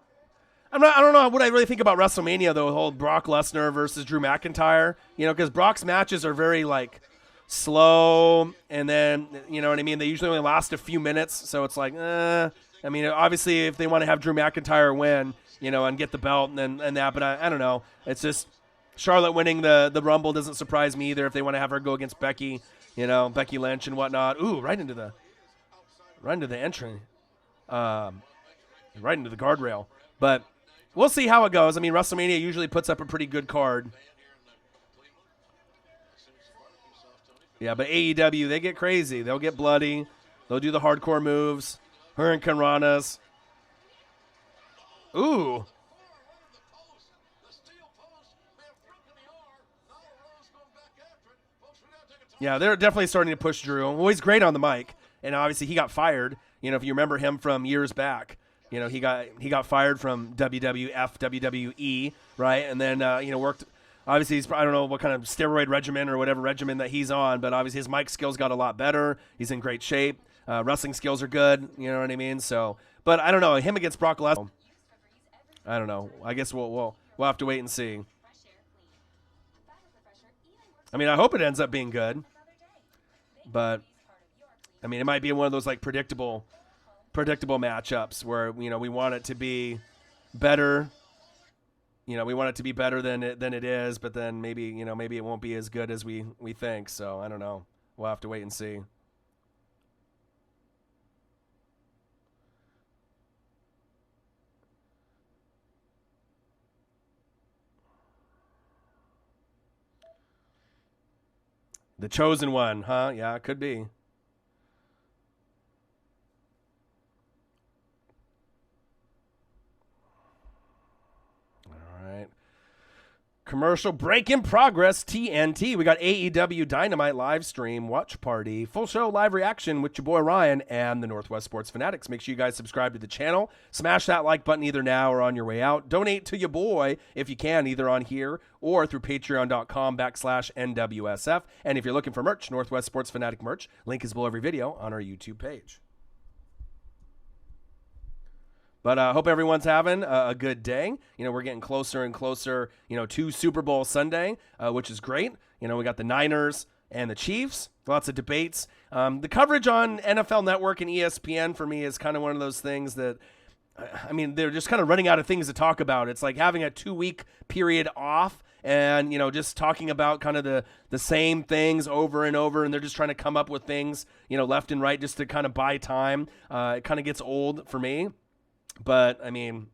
don't know what I really think about WrestleMania though. The whole Brock Lesnar versus Drew McIntyre. Because Brock's matches are very slow, and then you know what I mean. They usually only last a few minutes, so it's I mean, obviously, if they want to have Drew McIntyre win, and get the belt and that, but I don't know. It's just Charlotte winning the Rumble doesn't surprise me either. If they want to have her go against Becky, Becky Lynch and whatnot. Ooh, right into the entry, right into the guardrail. But we'll see how it goes. I mean, WrestleMania usually puts up a pretty good card. Yeah, but AEW, they get crazy. They'll get bloody. They'll do the hardcore moves. Hurricane Ranas. Ooh. Yeah, they're definitely starting to push Drew. Well, he's great on the mic, and obviously he got fired. If you remember him from years back, he got fired from WWF, WWE, right? And then worked. Obviously, I don't know what kind of steroid regimen or whatever regimen that he's on, but obviously his mic skills got a lot better. He's in great shape. Wrestling skills are good. You know what I mean? So, but I don't know him against Brock Lesnar. I don't know. I guess we'll have to wait and see. I mean, I hope it ends up being good, but I mean, it might be one of those predictable matchups where we want it to be better. We want it to be better than it is, but then maybe it won't be as good as we think. So I don't know. We'll have to wait and see. The chosen one, huh? Yeah, it could be. Commercial break in progress, TNT. We got AEW Dynamite Livestream, watch party, full show live reaction with your boy Ryan and the Northwest Sports Fanatics. Make sure you guys subscribe to the channel. Smash that like button either now or on your way out. Donate to your boy if you can, either on here or through patreon.com/NWSF. And if you're looking for merch, Northwest Sports Fanatic merch, link is below every video on our YouTube page. But I hope everyone's having a good day. We're getting closer and closer, to Super Bowl Sunday, which is great. We got the Niners and the Chiefs, lots of debates. The coverage on NFL Network and ESPN for me is kind of one of those things that, I mean, they're just kind of running out of things to talk about. It's like having a 2-week period off and, just talking about kind of the same things over and over, and they're just trying to come up with things, left and right just to kind of buy time. It kind of gets old for me. But, I mean,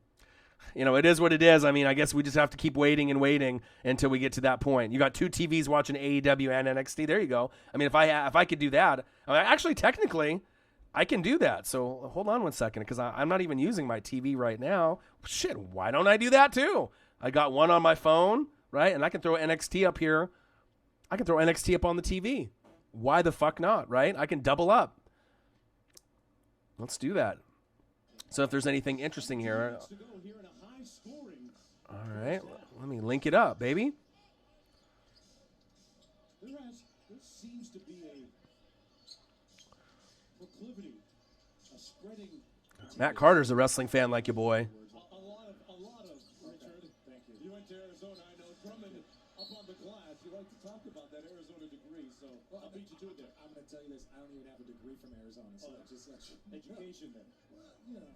it is what it is. I mean, I guess we just have to keep waiting and waiting until we get to that point. You got 2 TVs watching AEW and NXT. There you go. I mean, if I could do that, actually, technically, I can do that. So hold on one second, because I'm not even using my TV right now. Shit, why don't I do that too? I got one on my phone, right? And I can throw NXT up here. I can throw NXT up on the TV. Why the fuck not, right? I can double up. Let's do that. So if there's anything interesting here. All right, let me link it up, baby. There seems to be a proclivity, a spreading. Matt Carter's a wrestling fan like your boy. A lot of Richard. Thank you. You went to Arizona, I know. Drummond up on the glass. You like to talk about that Arizona degree, so I'll beat you to it there. I'm going to tell you this. I don't even have a degree from Arizona, so just education then. Well, you know,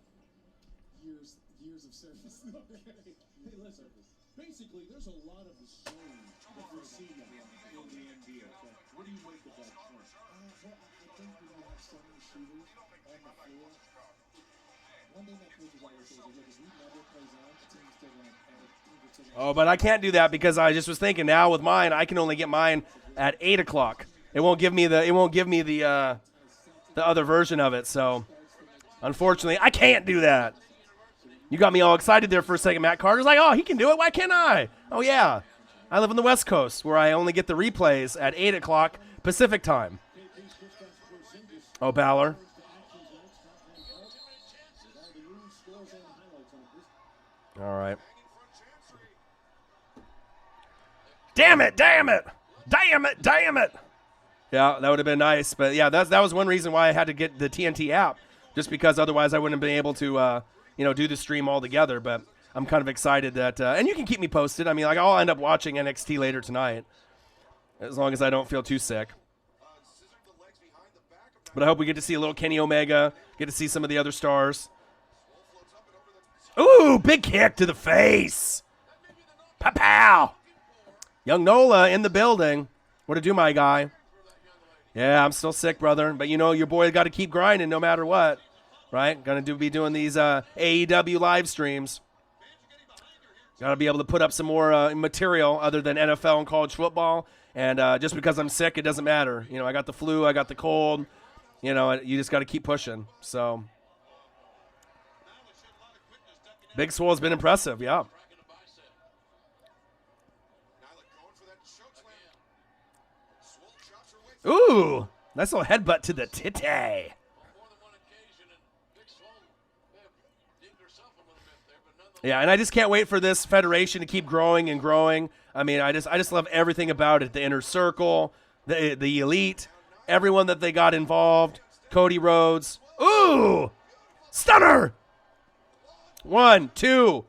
years of service. Okay. Hey, listen. Basically, there's a lot of the same that we're seeing in the NBA. Okay. What do you make of that trend? Well, I think when you have so many shooters on the floor, one thing that coaches always say is, look, if we never plays on, the team's still going to. Oh, but I can't do that because I just was thinking now with mine, I can only get mine at 8 o'clock. It won't give me the other version of it. So unfortunately, I can't do that. You got me all excited there for a second. Matt Carter's like, oh, he can do it. Why can't I? Oh, yeah. I live on the West Coast where I only get the replays at 8 o'clock Pacific time. Oh, Balor. All right. Damn it. Yeah, that would have been nice. But, yeah, that was one reason why I had to get the TNT app, just because otherwise I wouldn't have been able to do the stream all together. But I'm kind of excited that and you can keep me posted. I mean, like, I'll end up watching NXT later tonight as long as I don't feel too sick. But I hope we get to see a little Kenny Omega, get to see some of the other stars. Ooh, big kick to the face. Pow. Young Nola in the building. What to do, my guy? Yeah, I'm still sick, brother. But, your boy got to keep grinding no matter what. Right? Going to be doing these AEW live streams. Got to be able to put up some more material other than NFL and college football. And just because I'm sick, it doesn't matter. I got the flu, I got the cold. You just got to keep pushing. So, Big Swole's been impressive, yeah. Ooh, nice little headbutt to the titty. Yeah, and I just can't wait for this federation to keep growing and growing. I mean, I just love everything about it. The Inner Circle, the Elite, everyone that they got involved. Cody Rhodes. Ooh! Stunner! 1, 2.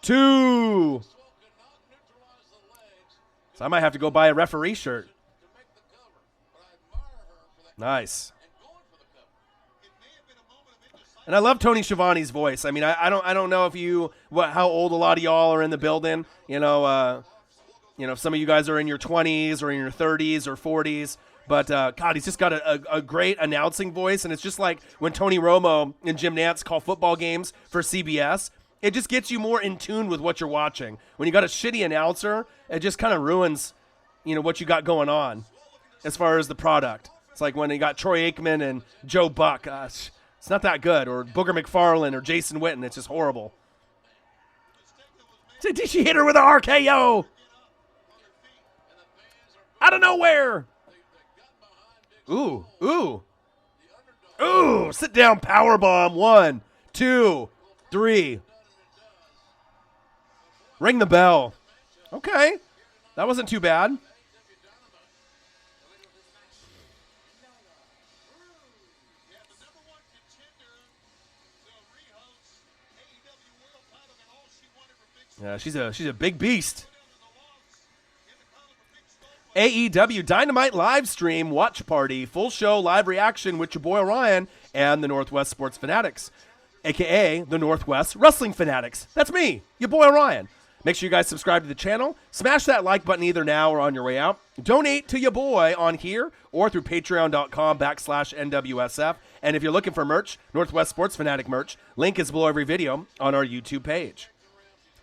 So I might have to go buy a referee shirt. Nice. And I love Tony Schiavone's voice. I mean, I don't know if how old a lot of y'all are in the building. If some of you guys are in your 20s or in your 30s or 40s. But, God, he's just got a great announcing voice. And it's just like when Tony Romo and Jim Nantz call football games for CBS. It just gets you more in tune with what you're watching. When you got a shitty announcer, it just kind of ruins, what you got going on as far as the product. It's like when you got Troy Aikman and Joe Buck. It's not that good. Or Booger McFarlane or Jason Witten. It's just horrible. Did she hit her with an RKO? Out of nowhere. Ooh. Sit down powerbomb. 1, 2, 3. Ring the bell. Okay. That wasn't too bad. Yeah, she's a big beast. AEW Dynamite Livestream watch party, full show live reaction with your boy Orion and the Northwest Sports Fanatics, a.k.a. the Northwest Wrestling Fanatics. That's me, your boy Orion. Make sure you guys subscribe to the channel. Smash that like button either now or on your way out. Donate to your boy on here or through patreon.com/NWSF. And if you're looking for merch, Northwest Sports Fanatic merch, link is below every video on our YouTube page.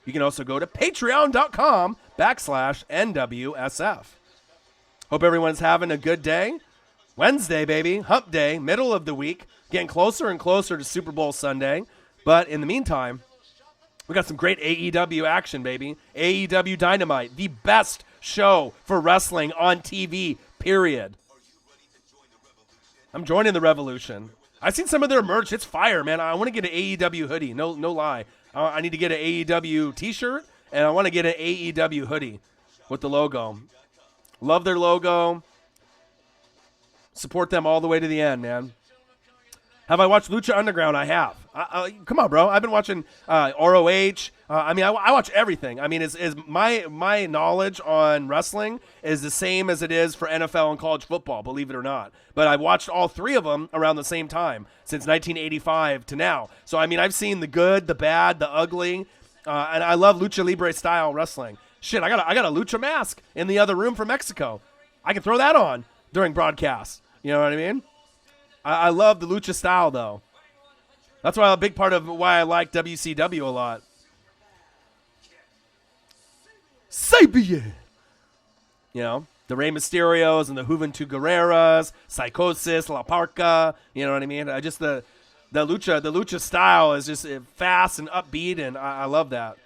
You can also go to patreon.com/NWSF. Hope everyone's having a good day. Wednesday, baby. Hump day. Middle of the week. Getting closer and closer to Super Bowl Sunday. But in the meantime, we got some great AEW action, baby. AEW Dynamite, the best show for wrestling on TV, period. I'm joining the revolution. I've seen some of their merch. It's fire, man. I want to get an AEW hoodie. No lie. I need to get an AEW t-shirt, and I want to get an AEW hoodie with the logo. Love their logo. Support them all the way to the end, man. Have I watched Lucha Underground? I have. Come on, bro. I've been watching ROH. I watch everything. I mean, is my knowledge on wrestling is the same as it is for NFL and college football, believe it or not. But I've watched all three of them around the same time, since 1985 to now. So, I mean, I've seen the good, the bad, the ugly, and I love Lucha Libre style wrestling. Shit, I got a Lucha mask in the other room from Mexico. I can throw that on during broadcasts. You know what I mean? I love the Lucha style, though. That's why a big part of why I like WCW a lot. Sabian! You know, the Rey Mysterios and the Juventud Guerreras, Psychosis, La Parca. You know what I mean? The Lucha style is just fast and upbeat, and I love that.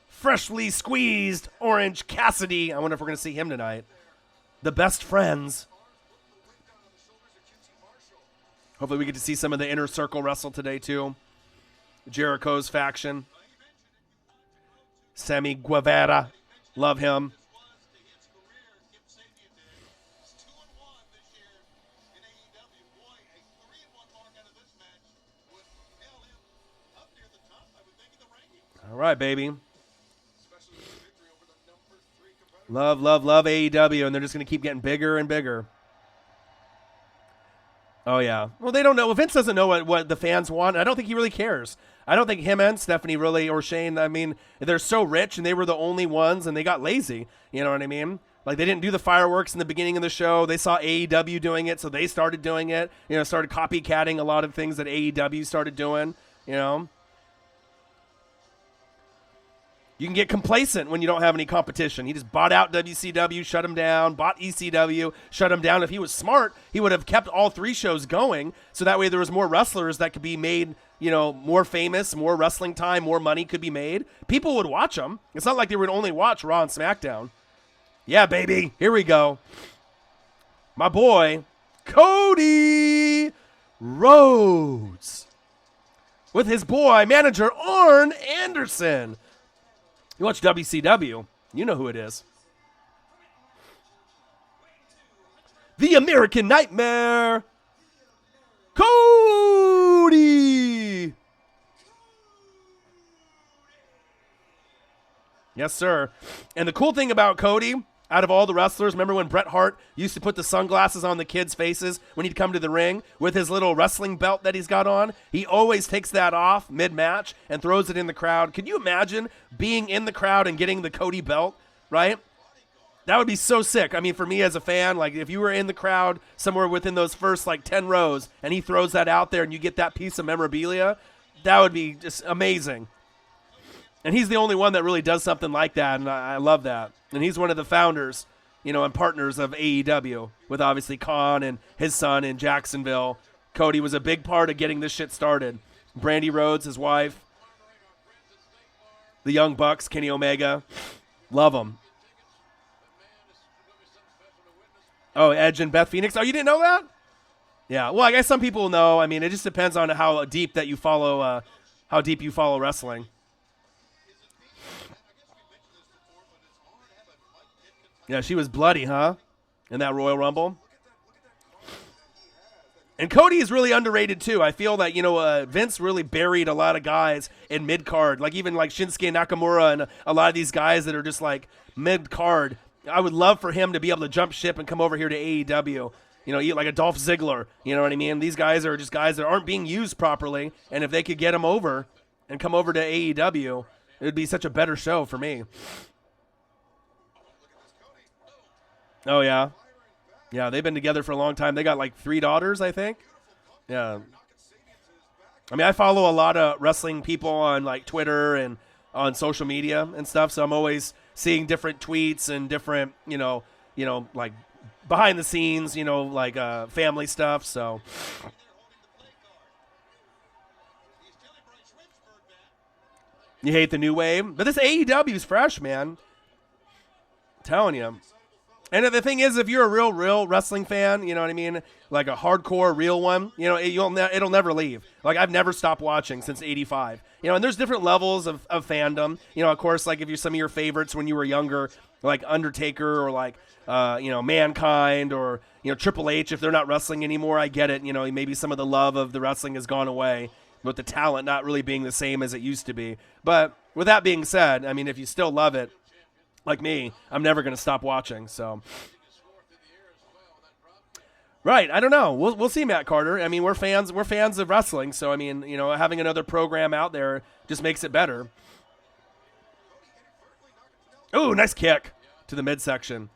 Freshly squeezed Orange Cassidy. I wonder if we're going to see him tonight. The Best Friends. Hopefully we get to see some of the Inner Circle wrestle today, too. Jericho's faction. Sammy Guevara. Love him. All right, baby. Love AEW, and they're just going to keep getting bigger and bigger. Oh, yeah. Well, they don't know. Vince doesn't know what the fans want. I don't think he really cares. I don't think him and Stephanie really, or Shane, I mean, they're so rich, and they were the only ones, and they got lazy. You know what I mean? Like, they didn't do the fireworks in the beginning of the show. They saw AEW doing it, so they started doing it. You know, started copycatting a lot of things that AEW started doing, you know. You can get complacent when you don't have any competition. He just bought out WCW, shut him down, bought ECW, shut him down. If he was smart, he would have kept all three shows going, so that way there was more wrestlers that could be made, you know, more famous, more wrestling time, more money could be made. People would watch them. It's not like they would only watch Raw and SmackDown. Yeah, baby. Here we go. My boy, Cody Rhodes, with his boy, manager Arn Anderson. You watch WCW, you know who it is. The American Nightmare, Cody. Yes, sir. And the cool thing about Cody, out of all the wrestlers, remember when Bret Hart used to put the sunglasses on the kids' faces when he'd come to the ring with his little wrestling belt that he's got on? He always takes that off mid-match and throws it in the crowd. Could you imagine being in the crowd and getting the Cody belt, right? That would be so sick. I mean, for me as a fan, like if you were in the crowd somewhere within those first like 10 rows and he throws that out there and you get that piece of memorabilia, that would be just amazing. And he's the only one that really does something like that, and I love that. And he's one of the founders, you know, and partners of AEW, with obviously Khan and his son in Jacksonville. Cody was a big part of getting this shit started. Brandy Rhodes, his wife. The Young Bucks, Kenny Omega. Love them. Oh, Edge and Beth Phoenix. Oh, you didn't know that? Yeah, well, I guess some people know. I mean, it just depends on how deep that you follow, wrestling. Yeah, she was bloody, huh? In that Royal Rumble. And Cody is really underrated, too. I feel that, you know, Vince really buried a lot of guys in mid-card. Like, even like Shinsuke Nakamura and a lot of these guys that are just, like, mid-card. I would love for him to be able to jump ship and come over here to AEW. You know, like a Dolph Ziggler. You know what I mean? These guys are just guys that aren't being used properly. And if they could get them over and come over to AEW, it would be such a better show for me. Oh, yeah. Yeah, they've been together for a long time. They got like 3 daughters, I think. Yeah. I mean, I follow a lot of wrestling people on like Twitter and on social media and stuff, so I'm always seeing different tweets and different, you know, like behind the scenes, like family stuff. So you hate the new wave, but this AEW is fresh, man. I'm telling you. And the thing is, if you're a real wrestling fan, you know what I mean, like a hardcore, real one, it'll never leave. Like, I've never stopped watching since '85. And there's different levels of fandom. Of course, like if you're some of your favorites when you were younger, like Undertaker or like Mankind or Triple H, if they're not wrestling anymore, I get it. Maybe some of the love of the wrestling has gone away, with the talent not really being the same as it used to be. But with that being said, I mean, if you still love it, like me, I'm never going to stop watching. So, right, I don't know. We'll see, Matt Carter. I mean, we're fans of wrestling. So, I mean, having another program out there just makes it better. Oh, nice kick to the midsection.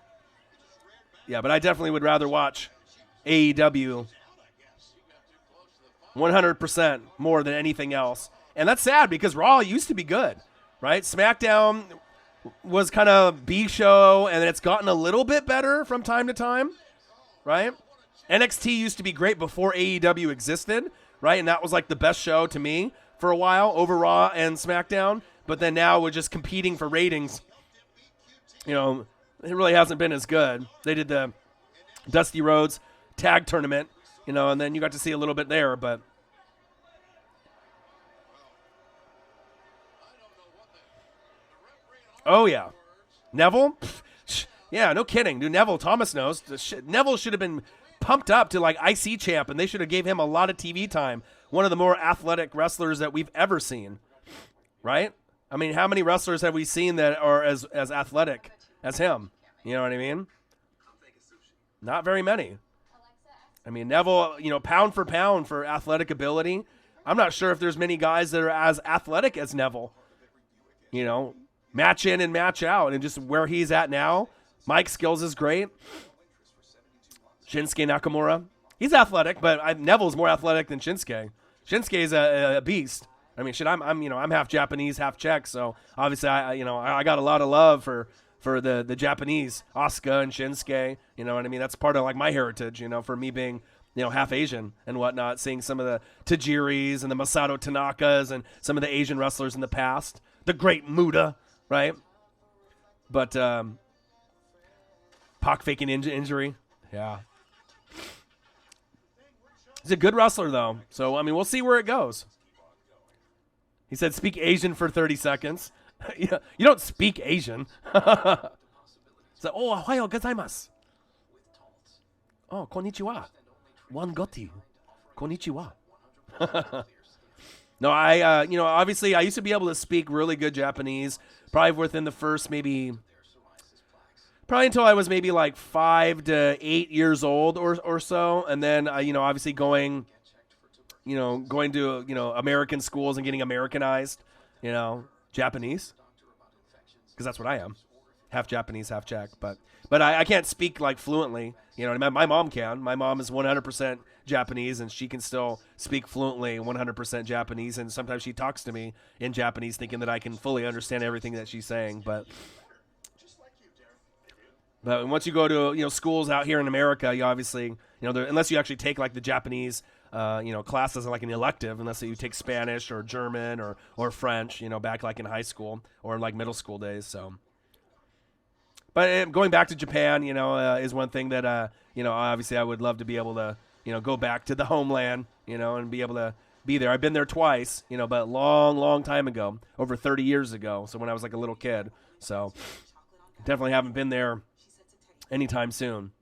Yeah, but I definitely would rather watch AEW 100% more than anything else. And that's sad because Raw used to be good, right? SmackDown was kind of B show, and it's gotten a little bit better from time to time, right? NXT used to be great before AEW existed, right? And that was like the best show to me for a while over Raw and SmackDown. But then now we're just competing for ratings. It really hasn't been as good. They did the Dusty Rhodes tag tournament, and then you got to see a little bit there, but oh, yeah. Neville? Yeah, no kidding. Dude, Neville, Thomas knows. Neville should have been pumped up to, like, IC champ, and they should have gave him a lot of TV time. One of the more athletic wrestlers that we've ever seen, right? I mean, how many wrestlers have we seen that are as athletic as him? You know what I mean? Not very many. I mean, Neville, pound for pound for athletic ability, I'm not sure if there's many guys that are as athletic as Neville. Match in and match out, and just where he's at now. Mike's skills is great. Shinsuke Nakamura, he's athletic, but Neville's more athletic than Shinsuke. Shinsuke is a beast. I mean, I'm half Japanese, half Czech, so obviously I got a lot of love for the Japanese, Asuka and Shinsuke. You know what I mean? That's part of like my heritage. For me being half Asian and whatnot, seeing some of the Tajiris and the Masato Tanakas and some of the Asian wrestlers in the past, the Great Muta. Right? But Pac faking injury. Yeah. He's a good wrestler, though. So, I mean, we'll see where it goes. He said, speak Asian for 30 seconds. You don't speak Asian. So, ohayo gozaimasu. Oh, konnichiwa. Wangoti. Konnichiwa. No, obviously I used to be able to speak really good Japanese, probably within the first probably until I was maybe like 5 to 8 years old or so. And then, obviously going to, American schools and getting Americanized, Japanese, because that's what I am. Half Japanese, half Czech, but I can't speak like fluently. My mom can. My mom is 100% Japanese, and she can still speak fluently 100% Japanese. And sometimes she talks to me in Japanese, thinking that I can fully understand everything that she's saying. But once you go to schools out here in America, you obviously unless you actually take like the Japanese classes like an elective, unless you take Spanish or German or French, back like in high school or like middle school days. So. But going back to Japan, is one thing that, obviously I would love to be able to, go back to the homeland, and be able to be there. I've been there twice, but long, long time ago, over 30 years ago. So when I was like a little kid. So definitely haven't been there anytime soon.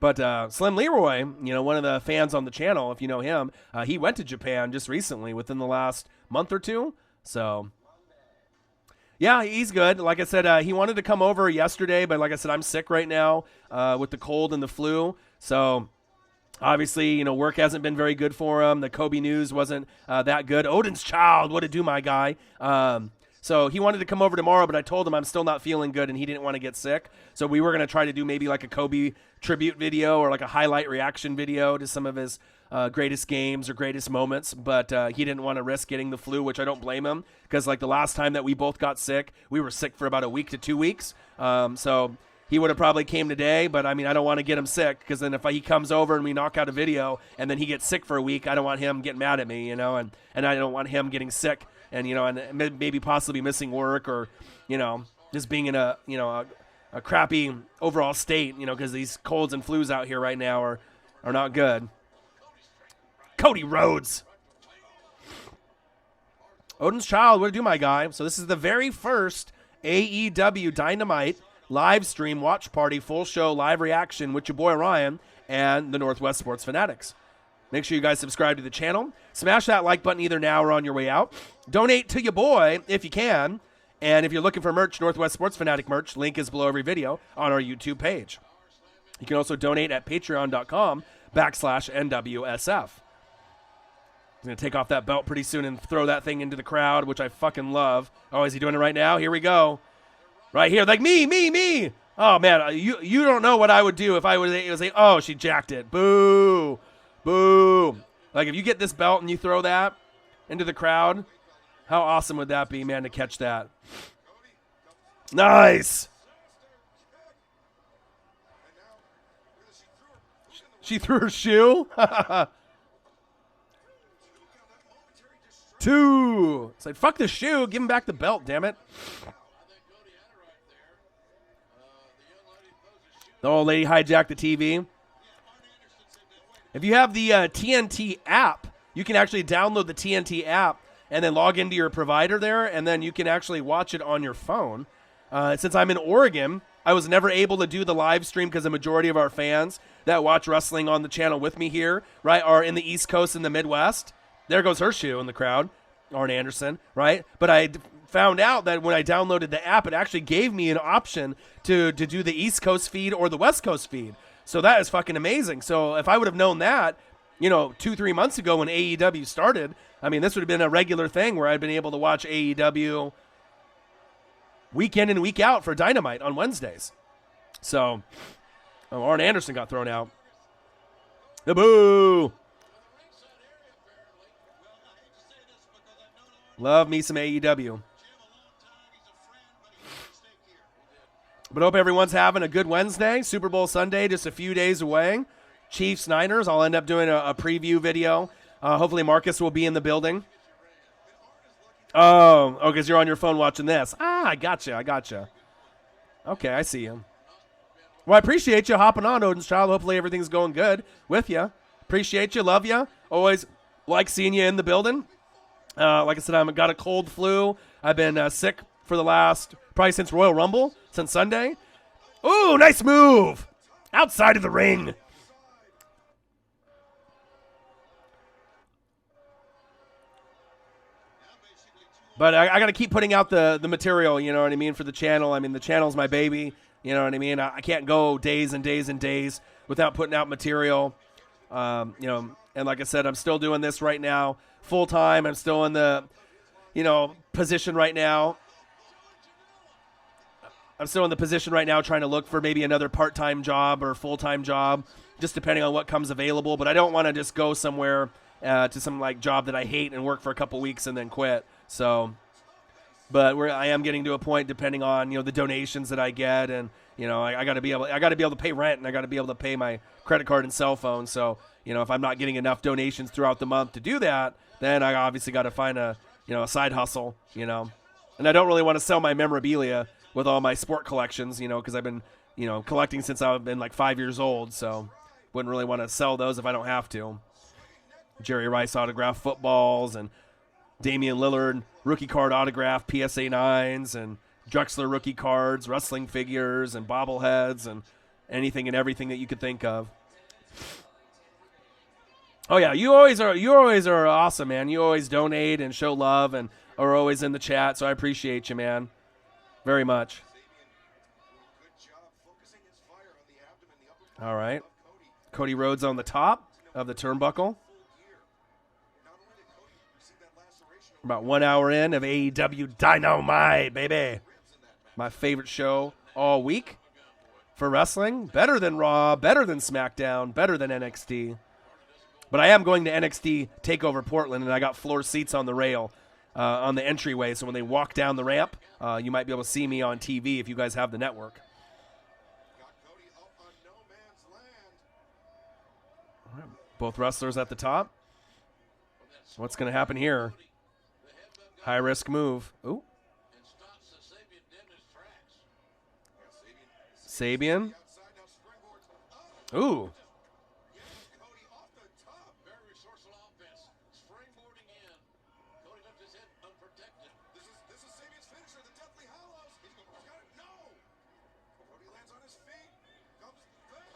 But Slim Leroy, one of the fans on the channel, if you know him, he went to Japan just recently within the last month or two. So... yeah, he's good. Like I said, he wanted to come over yesterday, but like I said, I'm sick right now with the cold and the flu. So obviously, work hasn't been very good for him. The Kobe news wasn't that good. Odin's child, what to do, my guy. So he wanted to come over tomorrow, but I told him I'm still not feeling good, and he didn't want to get sick. So we were going to try to do maybe like a Kobe tribute video or like a highlight reaction video to some of his greatest games or greatest moments, but he didn't want to risk getting the flu, which I don't blame him, because like the last time that we both got sick, we were sick for about a week to 2 weeks. So he would have probably came today, but I mean, I don't want to get him sick because then if he comes over and we knock out a video and then he gets sick for a week, I don't want him getting mad at me, and I don't want him getting sick and, and maybe possibly missing work or, just being in a crappy overall state, because these colds and flus out here right now are not good. Cody Rhodes. Odin's Child, what to do, my guy? So this is the very first AEW Dynamite live stream watch party, full show live reaction with your boy Ryan and the Northwest Sports Fanatics. Make sure you guys subscribe to the channel. Smash that like button either now or on your way out. Donate to your boy if you can. And if you're looking for merch, Northwest Sports Fanatic merch, link is below every video on our YouTube page. You can also donate at patreon.com/NWSF. He's going to take off that belt pretty soon and throw that thing into the crowd, which I fucking love. Oh, is he doing it right now? Here we go. Right here, like me. Oh, man, you don't know what I would do if I was like, oh, she jacked it. Boo. Like, if you get this belt and you throw that into the crowd, how awesome would that be, man, to catch that? Nice. She threw her shoe? 2. It's like, fuck the shoe. Give him back the belt, damn it. The old lady hijacked the TV. If you have the TNT app, you can actually download the TNT app and then log into your provider there, and then you can actually watch it on your phone. Since I'm in Oregon, I was never able to do the live stream because the majority of our fans that watch wrestling on the channel with me here, right, are in the East Coast and the Midwest. There goes her shoe in the crowd, Arn Anderson, right? But I found out that when I downloaded the app, it actually gave me an option to do the East Coast feed or the West Coast feed. So that is fucking amazing. So if I would have known that, 2-3 months ago when AEW started, I mean, this would have been a regular thing where I'd been able to watch AEW week in and week out for Dynamite on Wednesdays. So, Arn Anderson got thrown out. The boo! Love me some AEW. But hope everyone's having a good Wednesday. Super Bowl Sunday, just a few days away. Chiefs, Niners. I'll end up doing a preview video. Hopefully Marcus will be in the building. Oh, because you're on your phone watching this. I gotcha. Okay, I see you. Well, I appreciate you hopping on, Odin's Child. Hopefully everything's going good with you. Appreciate you. Love you. Always like seeing you in the building. Like I said, I've got a cold flu. I've been sick for the probably since Royal Rumble, since Sunday. Ooh, nice move. Outside of the ring. But I got to keep putting out the material, you know what I mean, for the channel. I mean, the channel's my baby, you know what I mean. I can't go days and days and days without putting out material. And like I said, I'm still doing this right now full time. I'm still in the, position right now. I'm still in the position right now trying to look for maybe another part-time job or full-time job, just depending on what comes available. But I don't want to just go somewhere to some job that I hate and work for a couple weeks and then quit. So, but I am getting to a point, depending on the donations that I get, and I got to be able to pay rent, and I got to be able to pay my credit card and cell phone. So if I'm not getting enough donations throughout the month to do that, then I obviously got to find a side hustle. And I don't really want to sell my memorabilia with all my sport collections, because I've been collecting since I've been 5 years old. So wouldn't really want to sell those if I don't have to. Jerry Rice autographed footballs and Damian Lillard rookie card autograph PSA 9s and Drexler rookie cards, wrestling figures and bobbleheads and anything and everything that you could think of. Oh yeah, you always are awesome, man. You always donate and show love and are always in the chat, so I appreciate you, man. Very much. All right. Cody Rhodes on the top of the turnbuckle. About 1 hour in of AEW Dynamite, baby. My favorite show all week for wrestling. Better than Raw, better than SmackDown, better than NXT. But I am going to NXT TakeOver Portland, and I got floor seats on the rail on the entryway. So when they walk down the ramp, you might be able to see me on TV if you guys have the network. Both wrestlers at the top. What's going to happen here? High risk move. Ooh. Sabian. Ooh.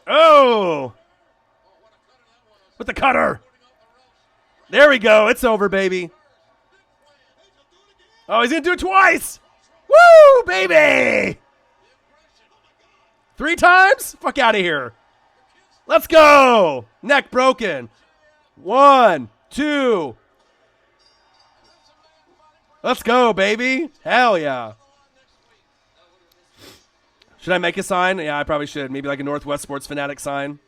Oh! With the cutter. There we go. It's over, baby. Oh, he's going to do it twice. Woo, baby. 3 times? Fuck out of here. Let's go. Neck broken. 1, 2. Let's go, baby. Hell yeah. Should I make a sign? Yeah, I probably should. Maybe like a Northwest Sports Fanatic sign.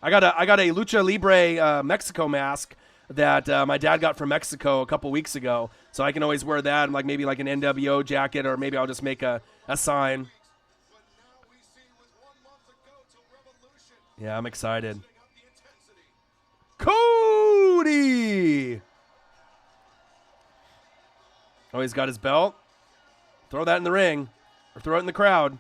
I got a Lucha Libre Mexico mask that my dad got from Mexico a couple weeks ago, so I can always wear that and maybe like an NWO jacket, or maybe I'll just make a sign. Yeah, I'm excited. Cody! Oh, he's got his belt. Throw that in the ring, or throw it in the crowd.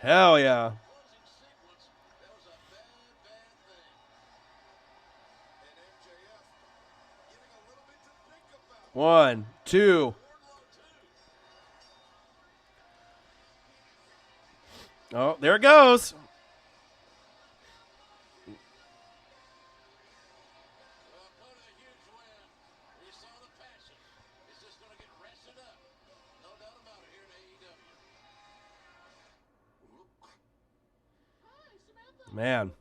Hell yeah. One, two. Oh, there it goes. Man.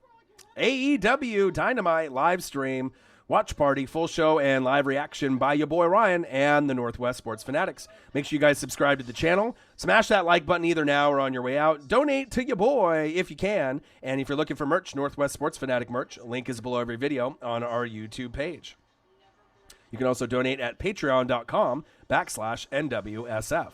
AEW Dynamite Livestream, watch party, full show, and live reaction by your boy Ryan and the Northwest Sports Fanatics. Make sure you guys subscribe to the channel. Smash that like button either now or on your way out. Donate to your boy if you can. And if you're looking for merch, Northwest Sports Fanatic merch, link is below every video on our YouTube page. You can also donate at patreon.com/NWSF.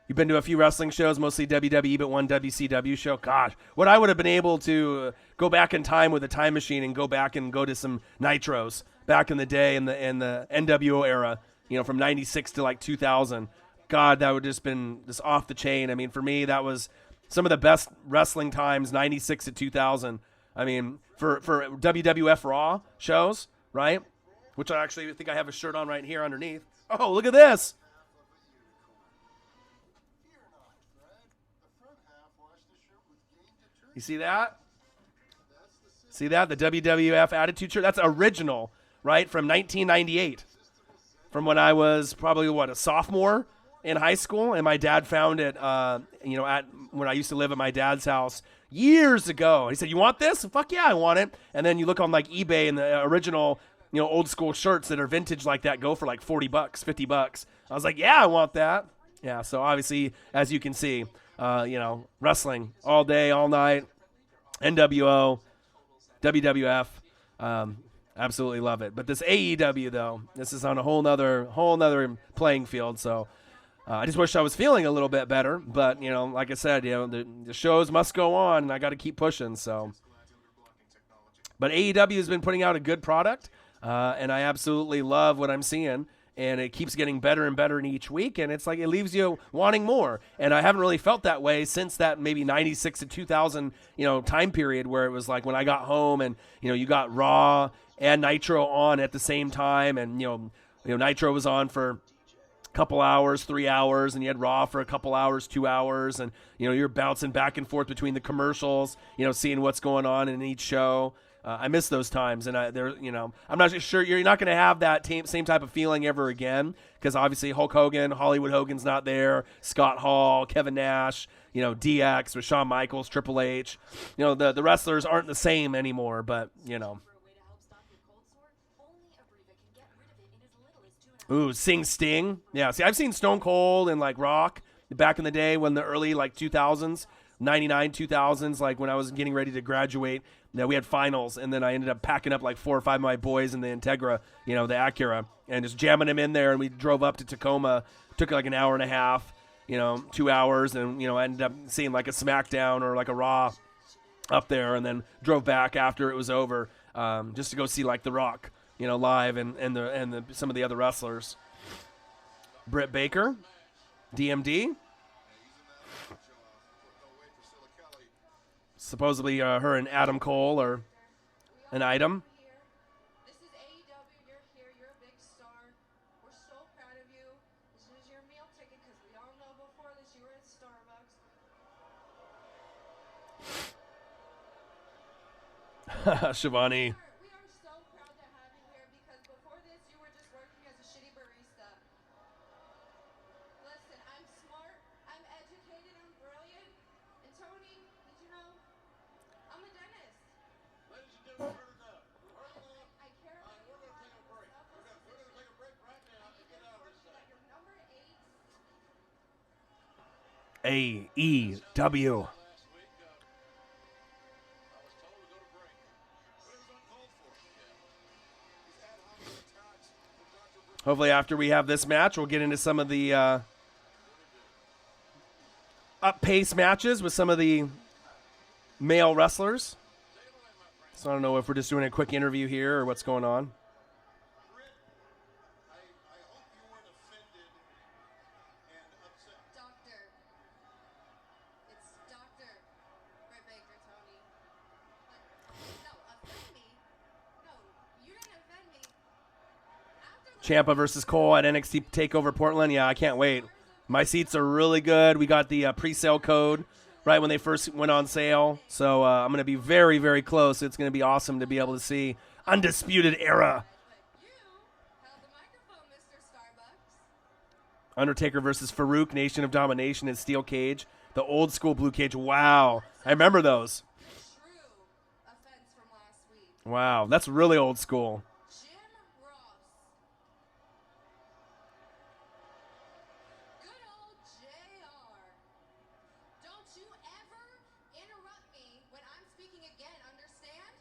You've been to a few wrestling shows, mostly WWE, but one WCW show. Gosh, what I would have been able to go back in time with a time machine and go back and go to some Nitros back in the day in the NWO era, from 96 to like 2000. God, that would have just been just off the chain. I mean, for me, that was some of the best wrestling times, 96 to 2000. I mean, for WWF Raw shows, right? Which I actually think I have a shirt on right here underneath. Oh, look at this. You see that? See that? The WWF Attitude shirt? That's original, right? From 1998. From when I was probably, a sophomore in high school. And my dad found it, when I used to live at my dad's house years ago. He said, "You want this?" Fuck yeah, I want it. And then you look on eBay, and the original, old school shirts that are vintage like that go for like $40, $50. I was like, yeah, I want that. Yeah, so obviously, as you can see, wrestling all day, all night, NWO, WWF, absolutely love it. But this AEW, though, this is on a whole nother playing field. So I just wish I was feeling a little bit better. But, like I said, the shows must go on, and I got to keep pushing. So, but AEW has been putting out a good product, and I absolutely love what I'm seeing. And it keeps getting better and better in each week, and it's like it leaves you wanting more. And I haven't really felt that way since that maybe 96 to 2000, time period where it was like when I got home and, you got Raw and Nitro on at the same time, and, Nitro was on for a couple hours, 3 hours, and you had Raw for a couple hours, 2 hours, and, you're bouncing back and forth between the commercials, seeing what's going on in each show. I miss those times, and I'm not sure you're not going to have that same type of feeling ever again, because obviously Hulk Hogan, Hollywood Hogan's not there, Scott Hall, Kevin Nash, DX with Shawn Michaels, Triple H, the wrestlers aren't the same anymore, but Ooh, Sting. Yeah, see, I've seen Stone Cold and Rock back in the day when the early 2000s, 99, 2000s, when I was getting ready to graduate Yeah, we had finals, and then I ended up packing up like 4 or 5 of my boys in the Integra, the Acura, and just jamming them in there. And we drove up to Tacoma. Took like an hour and a half, 2 hours, and I ended up seeing like a SmackDown or like a Raw up there, and then drove back after it was over, just to go see like The Rock, live, and some of the other wrestlers. Britt Baker, DMD. Supposedly her and Adam Cole are an item. This is AEW. You're here. You're a big star. We're so proud of you. This is your meal ticket because we all know before this you were at Starbucks. Shivani. We are so proud to have you here because before this you were just working as a shitty barista. Listen, I'm smart. I'm educated. I'm brilliant. And Tony, did you know? I'm a dentist. Ladies and gentlemen, heard enough. Heard enough. I care about We're you. going to take a break. We're going to take a break right now and get out of this thing. You're number 8. AEW. Last week, I was told to go to break. But it was uncalled for. Hopefully after we have this match, we'll get into some of the up-pace matches with some of the male wrestlers. So I don't know if we're just doing a quick interview here or what's going on. Britt, I hope you weren't offended and upset. Doctor. It's Dr. Britt Baker, Tony. No, offend me? No, you didn't offend me. After Ciampa versus Cole at NXT TakeOver Portland. Yeah, I can't wait. My seats are really good. We got the pre-sale code right when they first went on sale. So I'm going to be very, very close. It's going to be awesome to be able to see Undisputed Era. you held the microphone, Mr. Starbucks. Undertaker versus Farouk, Nation of Domination in Steel Cage. The old school blue cage. Wow. I remember those. True offense from last week. Wow. That's really old school. Jim Ross. Good old JR. Don't you ever interrupt me when I'm speaking again, understand?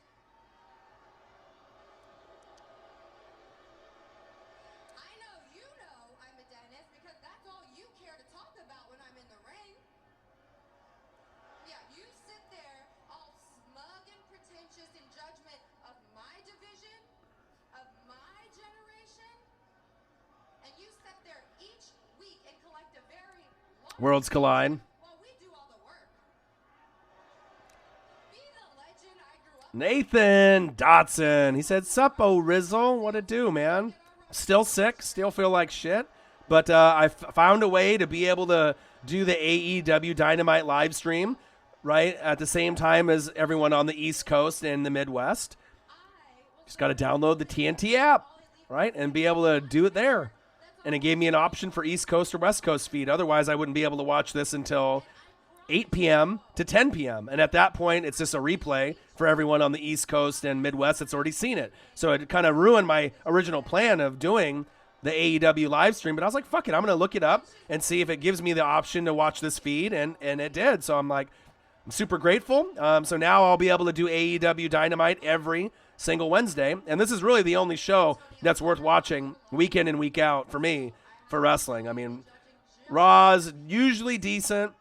I know you know I'm a dentist because that's all you care to talk about when I'm in the ring. Yeah, you sit there all smug and pretentious in judgment of my division, of my generation, and you sit there each week and collect a very long Worlds collide. while we do all the work. Be the legend I grew up Nathan Dotson. He said, Suppo Rizzle. What it do, man? Still sick. Still feel like shit. But I found a way to be able to do the AEW Dynamite live stream right at the same time as everyone on the East Coast and the Midwest. Just got to download the TNT app, right, and be able to do it there. And it gave me an option for East Coast or West Coast feed. Otherwise, I wouldn't be able to watch this until 8 p.m. to 10 p.m. And at that point, it's just a replay for everyone on the East Coast and Midwest that's already seen it. So it kind of ruined my original plan of doing the AEW live stream. But I was like, fuck it, I'm going to look it up and see if it gives me the option to watch this feed. And it did. So I'm like, I'm super grateful. So now I'll be able to do AEW Dynamite every single Wednesday. And this is really the only show that's worth watching week in and week out for me for wrestling. I mean, Raw's usually decent.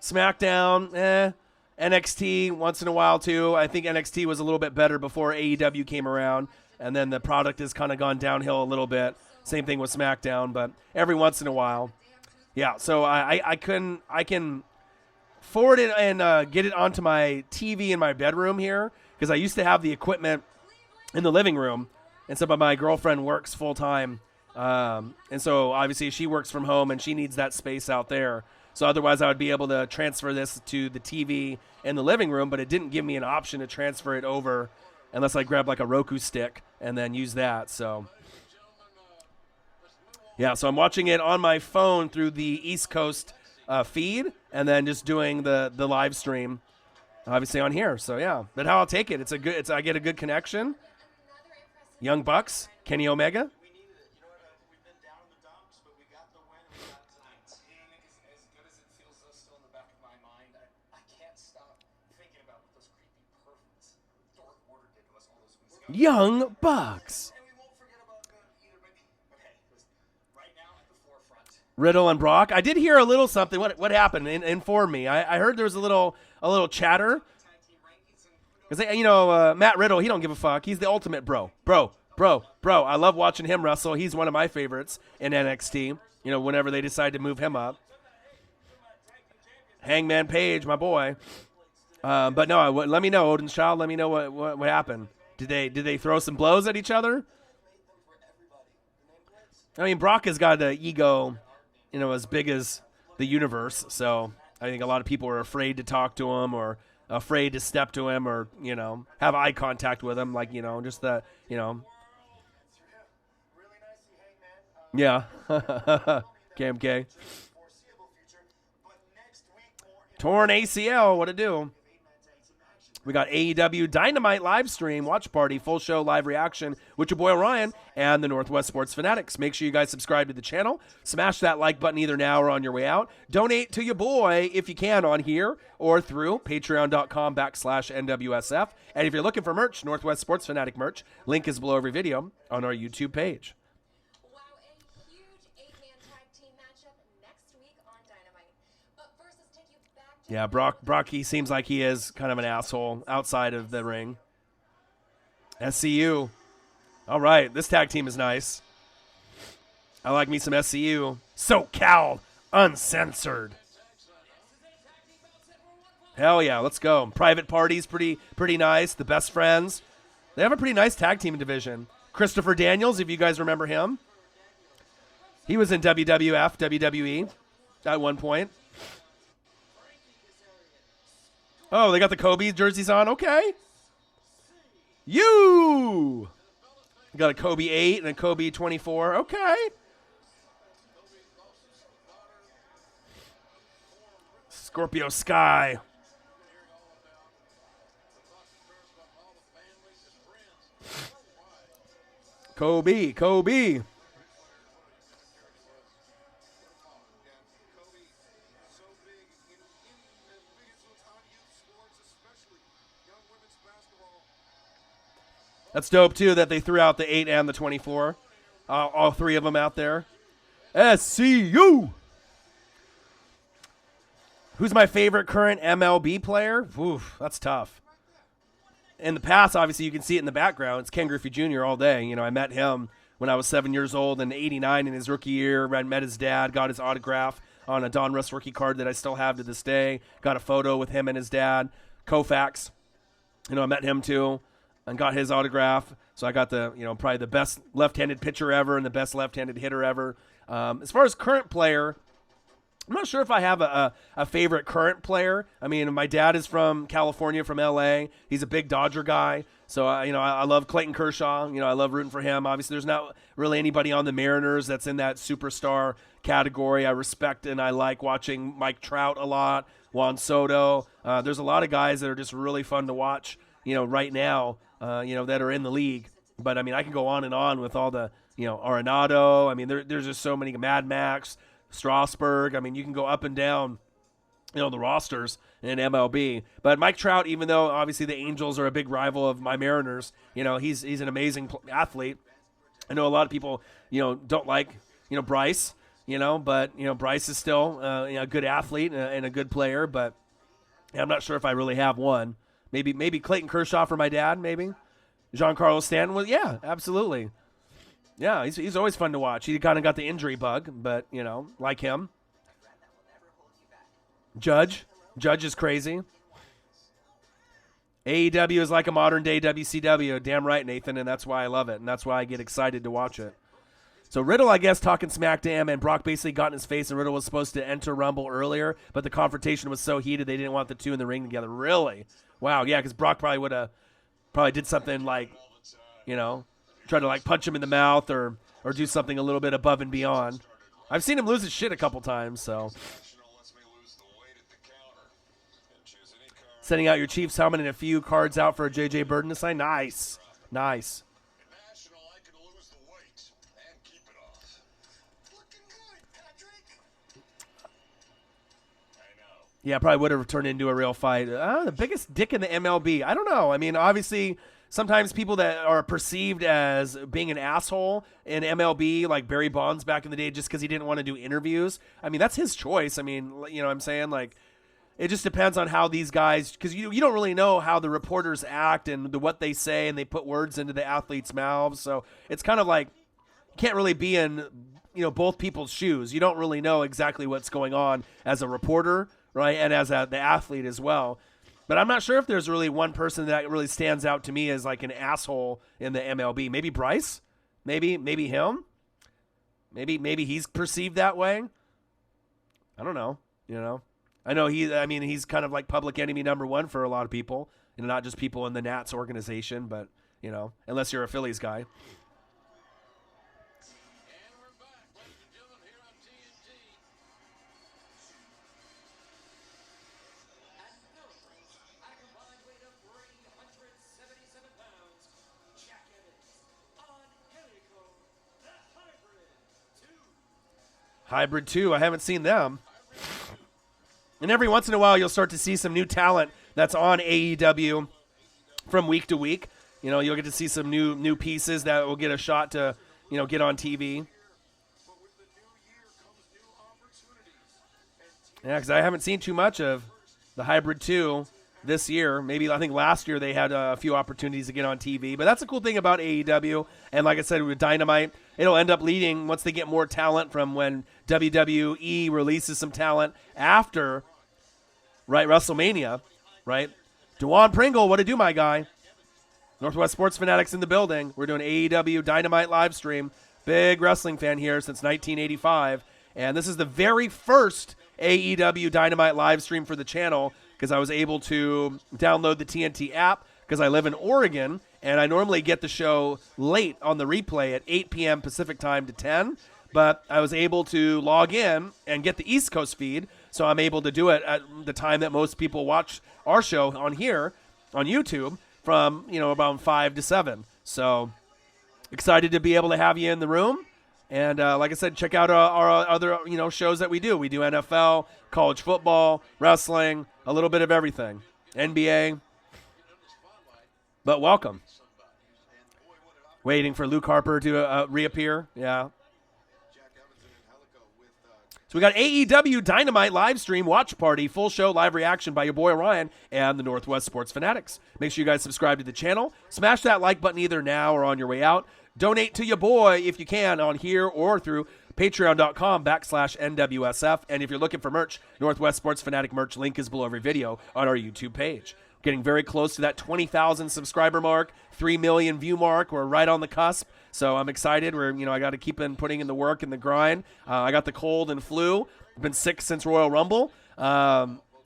SmackDown, NXT once in a while too. I think NXT was a little bit better before AEW came around, and then the product has kind of gone downhill a little bit. Same thing with SmackDown, but every once in a while, yeah. So I can forward it and get it onto my TV in my bedroom here because I used to have the equipment in the living room, and so but my girlfriend works full time, and so obviously she works from home and she needs that space out there. So otherwise I would be able to transfer this to the TV in the living room, but it didn't give me an option to transfer it over unless I grab like a Roku stick and then use that. So yeah, so I'm watching it on my phone through the East Coast feed and then just doing the live stream obviously on here. So yeah, but how I'll take it. I get a good connection. Young Bucks, Kenny Omega. We needed it. You know what? We've been down in the dumps, but we got the win and we got it tonight. And as good as it feels, though, still in the back of my mind, I can't stop thinking about what those creepy perverts Young Bucks. And we won't forget about them either. But okay, listen, right now at the forefront. Riddle and Brock. I did hear a little something. What happened? Inform me. I heard there was a little chatter. Tag team rankings and Because Matt Riddle, he don't give a fuck. He's the ultimate bro. Bro. I love watching him wrestle. He's one of my favorites in NXT. You know, whenever they decide to move him up. Hangman Page, my boy. But no, let me know, Odin's Child. Let me know what happened. Did they throw some blows at each other? I mean, Brock has got an ego, you know, as big as the universe. So I think a lot of people are afraid to talk to him or afraid to step to him or, you know, have eye contact with him. Like, you know, just the, you know. really nicely, Yeah. Hangman. KMK. Foreseeable future. But next week, more Torn ACL. What to do? We got AEW Dynamite Livestream, watch party, full show, live reaction with your boy Orion and the Northwest Sports Fanatics. Make sure you guys subscribe to the channel. Smash that like button either now or on your way out. Donate to your boy if you can on here or through patreon.com/NWSF. And if you're looking for merch, Northwest Sports Fanatic merch, link is below every video on our YouTube page. Wow, a huge 8-man tag team matchup next week on Dynamite. But first, let's take you back to Yeah, Brock, he seems like he is kind of an asshole outside of the ring. SCU. All right, this tag team is nice. I like me some SCU. SoCal Uncensored. Hell yeah, let's go. Private Party's pretty nice. The Best Friends. They have a pretty nice tag team division. Christopher Daniels, if you guys remember him. He was in WWF, WWE at one point. Oh, they got the Kobe jerseys on. Okay. You got a Kobe 8 and a Kobe 24. Okay. Scorpio Sky. Kobe. Kobe, so big in big influence on youth sports, especially young women's basketball. That's dope, too, that they threw out the 8 and the 24. All three of them out there. SCU. Who's my favorite current MLB player? Oof, that's tough. In the past, obviously, you can see it in the background. It's Ken Griffey Jr. all day. You know, I met him when I was 7 years old in '89 in his rookie year. I met his dad, got his autograph on a Don Russ rookie card that I still have to this day. Got a photo with him and his dad. Koufax, you know, I met him too and got his autograph. So I got the, you know, probably the best left-handed pitcher ever and the best left-handed hitter ever. As far as current player, I'm not sure if I have a favorite current player. I mean, my dad is from California, from L.A. He's a big Dodger guy. So, you know, I love Clayton Kershaw. You know, I love rooting for him. Obviously, there's not really anybody on the Mariners that's in that superstar category. I respect and I like watching Mike Trout a lot, Juan Soto. There's a lot of guys that are just really fun to watch, you know, right now, you know, that are in the league. But, I mean, I can go on and on with all the, you know, Arenado. I mean, there's just so many, Mad Max, Strasburg. I mean, you can go up and down, you know, the rosters in MLB. But Mike Trout, even though obviously the Angels are a big rival of my Mariners, you know, he's an amazing athlete. I know a lot of people, you know, don't like, you know, Bryce, you know, but, you know, Bryce is still you know, a good athlete and a good player. But yeah, I'm not sure if I really have one. Maybe Clayton Kershaw for my dad, maybe. Giancarlo Stanton, well, yeah, absolutely. Yeah, he's always fun to watch. He kind of got the injury bug, but, you know, like him. Judge is crazy. AEW is like a modern-day WCW. Damn right, Nathan, and that's why I love it, and that's why I get excited to watch it. So Riddle, I guess, talking smack to him, and Brock basically got in his face, and Riddle was supposed to enter Rumble earlier, but the confrontation was so heated they didn't want the two in the ring together. Really? Wow, yeah, because Brock probably did something like, you know, try to like punch him in the mouth or do something a little bit above and beyond. I've seen him lose his shit a couple times, so. Sending out your Chiefs helmet and a few cards out for J.J. Burden to sign. Nice. Nice. National, I could lose the weight and keep it off. Looking good, Patrick. I know. Yeah, probably would have turned into a real fight. The biggest dick in the MLB. I don't know. I mean, obviously, sometimes people that are perceived as being an asshole in MLB, like Barry Bonds back in the day, just because he didn't want to do interviews. I mean, that's his choice. I mean, you know what I'm saying? Like, it just depends on how these guys, because you don't really know how the reporters act and what they say, and they put words into the athletes' mouths. So it's kind of like you can't really be in, you know, both people's shoes. You don't really know exactly what's going on as a reporter, right, and as the athlete as well. But I'm not sure if there's really one person that really stands out to me as like an asshole in the MLB. Maybe Bryce, maybe him, maybe he's perceived that way. I don't know, you know. I know he's kind of like public enemy number one for a lot of people, you know, not just people in the Nats organization, but, you know, unless you're a Phillies guy. And we're back, ladies and gentlemen, here on TNT. And Philippines, at a combined weight of 377 pounds, Jack Evans on Helico, the Hybrid 2. Hybrid 2, I haven't seen them. And every once in a while, you'll start to see some new talent that's on AEW from week to week. You know, you'll get to see some new pieces that will get a shot to, you know, get on TV. But with the new year comes new opportunities. And Yeah, because I haven't seen too much of the Hybrid 2 this year. Maybe I think last year they had a few opportunities to get on TV. But that's a cool thing about AEW. And like I said, with Dynamite, it'll end up leading, once they get more talent from when WWE releases some talent after, right, WrestleMania, right? Dewan Pringle, what to do, my guy? Northwest Sports Fanatics in the building. We're doing AEW Dynamite Livestream. Big wrestling fan here since 1985. And this is the very first AEW Dynamite Livestream for the channel because I was able to download the TNT app because I live in Oregon, and I normally get the show late on the replay at 8 p.m. Pacific time to 10, but I was able to log in and get the East Coast feed, so I'm able to do it at the time that most people watch our show on here on YouTube from, you know, about 5 to 7. So excited to be able to have you in the room. And like I said, check out our other, you know, shows that we do. We do NFL, college football, wrestling, a little bit of everything, NBA. But welcome. Waiting for Luke Harper to reappear. Yeah. Jack Evans and Helico with So we got AEW Dynamite live stream, watch party, full show, live reaction by your boy Ryan and the Northwest Sports Fanatics. Make sure you guys subscribe to the channel. Smash that like button either now or on your way out. Donate to your boy if you can on here or through patreon.com/NWSF. And if you're looking for merch, Northwest Sports Fanatic merch link is below every video on our YouTube page. Getting very close to that 20,000 subscriber mark, 3 million view mark. We're right on the cusp. So I'm excited. I got to keep putting in the work and the grind. I got the cold and flu. I've been sick since Royal Rumble.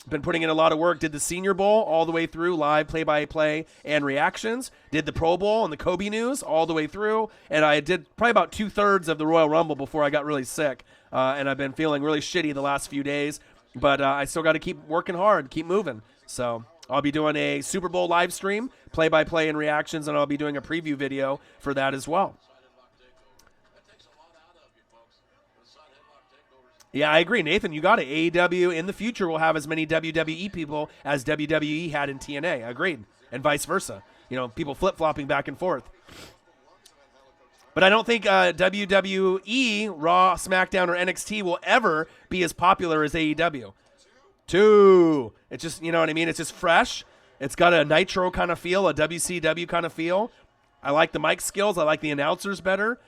Been putting in a lot of work. Did the Senior Bowl all the way through, live play-by-play and reactions. Did the Pro Bowl and the Kobe News all the way through. And I did probably about 2/3 of the Royal Rumble before I got really sick. And I've been feeling really shitty the last few days. But I still got to keep working hard, keep moving. So I'll be doing a Super Bowl live stream, play-by-play and reactions, and I'll be doing a preview video for that as well. Yeah, I agree. Nathan, you got it. AEW in the future will have as many WWE people as WWE had in TNA. Agreed. And vice versa. You know, people flip-flopping back and forth. But I don't think WWE, Raw, SmackDown, or NXT will ever be as popular as AEW. 2. It's just, you know what I mean? It's just fresh. It's got a Nitro kind of feel, a WCW kind of feel. I like the mic skills. I like the announcers better.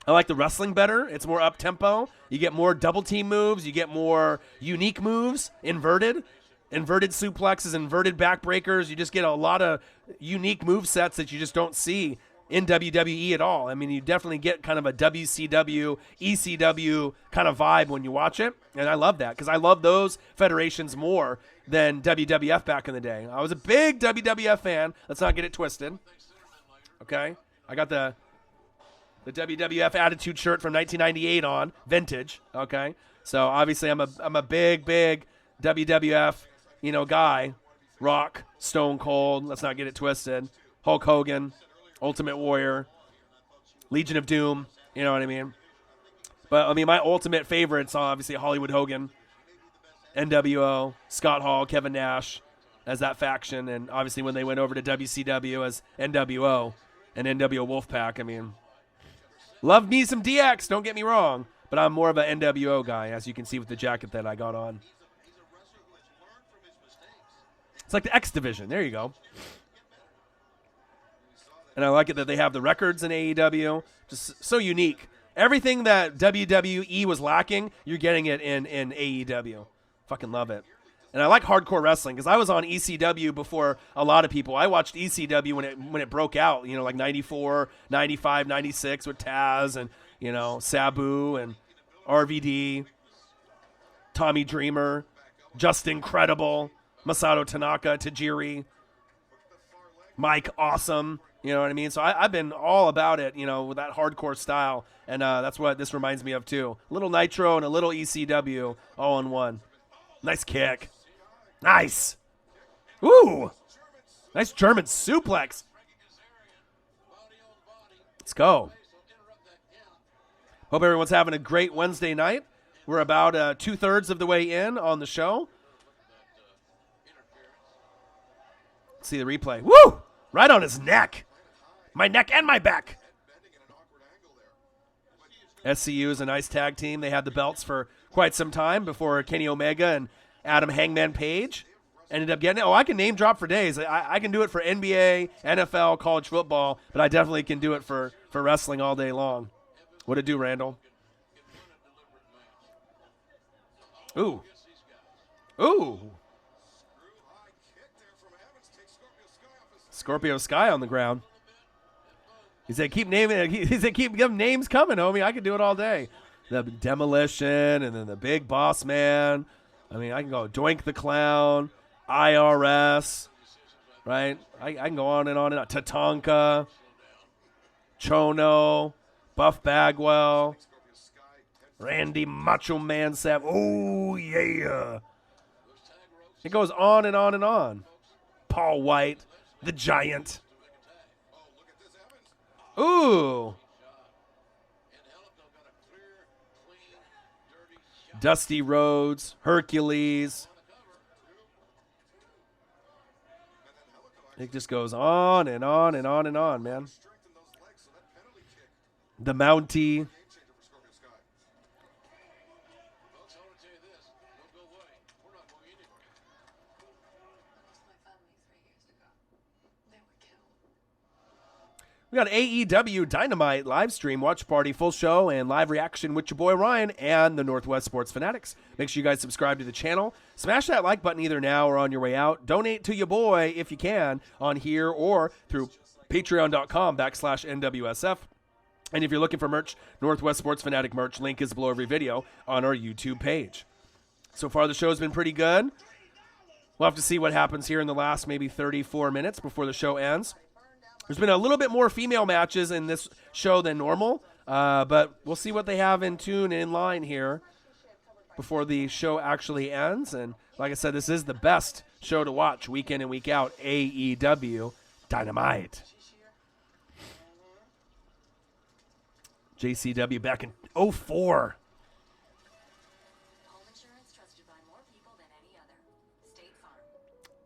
I like the wrestling better. It's more up-tempo. You get more double-team moves. You get more unique moves, inverted suplexes, inverted backbreakers. You just get a lot of unique move sets that you just don't see in WWE at all. I mean, you definitely get kind of a WCW, ECW kind of vibe when you watch it, and I love that because I love those federations more than WWF back in the day. I was a big WWF fan. Let's not get it twisted. Okay? I got the WWF Attitude shirt from 1998 on, vintage, okay? So obviously I'm a big WWF, you know, guy. Rock, Stone Cold, let's not get it twisted. Hulk Hogan, Ultimate Warrior, Legion of Doom, you know what I mean? But I mean my ultimate favorites are obviously Hollywood Hogan, NWO, Scott Hall, Kevin Nash, as that faction, and obviously when they went over to WCW as NWO and NWO Wolfpack. I mean, love me some DX, don't get me wrong, but I'm more of an NWO guy, as you can see with the jacket that I got on. It's like the X Division. There you go. And I like it that they have the records in AEW. Just so unique. Everything that WWE was lacking, you're getting it in AEW. Fucking love it. And I like hardcore wrestling because I was on ECW before a lot of people. I watched ECW when it broke out, you know, like 94, 95, 96 with Taz and, you know, Sabu and RVD, Tommy Dreamer, Just Incredible, Masato Tanaka, Tajiri, Mike Awesome. You know what I mean? So I've been all about it, you know, with that hardcore style. And that's what this reminds me of, too. A little Nitro and a little ECW all in one. Nice kick. Nice. Ooh. Nice German suplex. Let's go. Hope everyone's having a great Wednesday night. We're about 2/3 of the way in on the show. Let's see the replay. Woo! Right on his neck. My neck and my back. SCU is a nice tag team. They had the belts for quite some time before Kenny Omega and Adam Hangman Page ended up getting it. Oh, I can name drop for days. I can do it for NBA, NFL, college football, but I definitely can do it for wrestling all day long. What'd it do, Randall? Ooh. Ooh. Scorpio Sky on the ground. He said, keep naming. He said, keep giving names coming, homie. I could do it all day. The Demolition, and then the Big Boss Man. I mean, I can go Doink the Clown, IRS, right? I can go on and on and on. Tatanka, Chono, Buff Bagwell, Randy Macho Man Sav. Oh, yeah. It goes on and on and on. Paul White, the Giant. Ooh. Dusty Rhodes, Hercules. It just goes on and on and on and on, man. The Mountie. We got AEW Dynamite Livestream, watch party, full show, and live reaction with your boy Ryan and the Northwest Sports Fanatics. Make sure you guys subscribe to the channel. Smash that like button either now or on your way out. Donate to your boy if you can on here or through patreon.com/NWSF. And if you're looking for merch, Northwest Sports Fanatic merch, link is below every video on our YouTube page. So far, the show's been pretty good. We'll have to see what happens here in the last maybe 34 minutes before the show ends. There's been a little bit more female matches in this show than normal, but we'll see what they have in tune in line here before the show actually ends. And like I said, this is the best show to watch week in and week out, AEW Dynamite. JCW back in 04. Home insurance trusted by more people than any other. State Farm.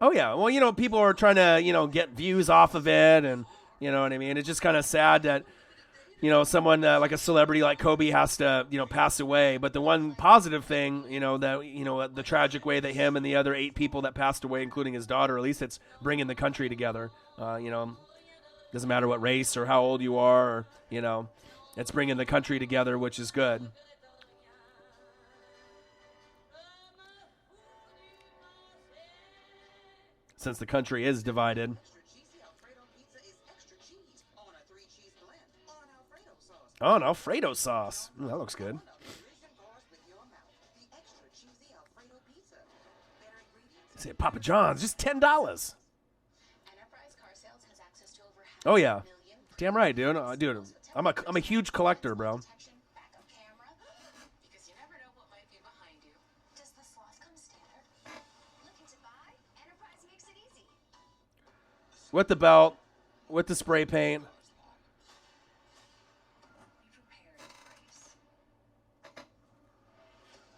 Oh, yeah. Well, you know, people are trying to, you know, get views off of it, and you know what I mean? It's just kind of sad that, you know, someone like a celebrity like Kobe has to, you know, pass away. But the one positive thing, you know, that, you know, the tragic way that him and the other 8 people that passed away, including his daughter, at least it's bringing the country together. You know, doesn't matter what race or how old you are, or, you know, it's bringing the country together, which is good. Since the country is divided. Oh, an Alfredo sauce. Ooh, that looks good. Say Papa John's, just $10. Oh yeah, damn right, dude. Dude, I'm a huge collector, bro. With the belt, with the spray paint.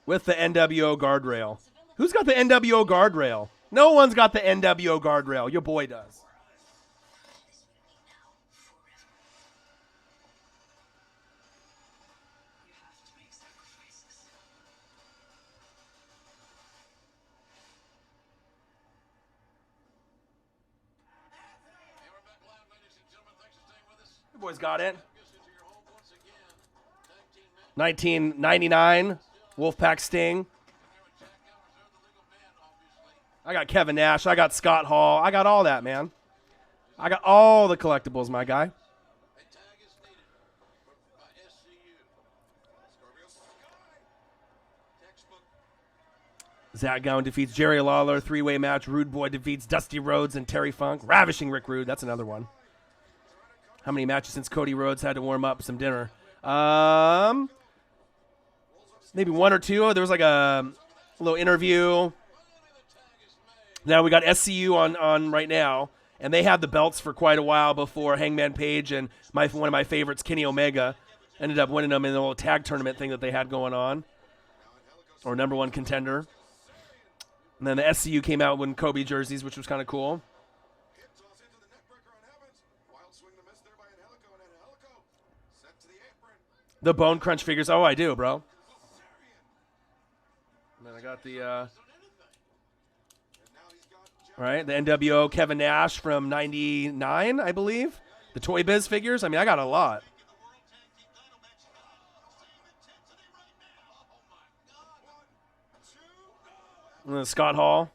With the NWO guardrail. Who's got the NWO guardrail? No one's got the NWO guardrail. Your boy does. And we're back live, ladies and gentlemen. Thanks for staying with us. Your boy's got it. This is your home once again. Tag team match. 1999, Wolfpack Sting. Aaron Jack Evers, they're the legal man, obviously. I got Kevin Nash. I got Scott Hall. I got all that, man. I got all the collectibles, my guy. A tag is needed by SCU. Scorpio Sky. Textbook. Zach Gowen defeats Jerry Lawler. 3-way match. Rude Boy defeats Dusty Rhodes and Terry Funk. Ravishing Rick Rude. That's another one. How many matches since Cody Rhodes had to warm up some dinner? Maybe one or two. There was like a little interview. Now we got SCU on right now, and they had the belts for quite a while before Hangman Page and one of my favorites, Kenny Omega, ended up winning them in the little tag tournament thing that they had going on, or number one contender. And then the SCU came out with Kobe jerseys, which was kind of cool. Hip toss into the neckbreaker on Evans. Wild swing the miss there by Angelico, and Angelico set to the apron. The Bone Crunch figures. Oh, I do, bro. And then I got the And now he's got Jeff. right, the NWO Kevin Nash from '99, I believe. The Toy Biz figures. I mean, I got a lot. And then Scott Hall,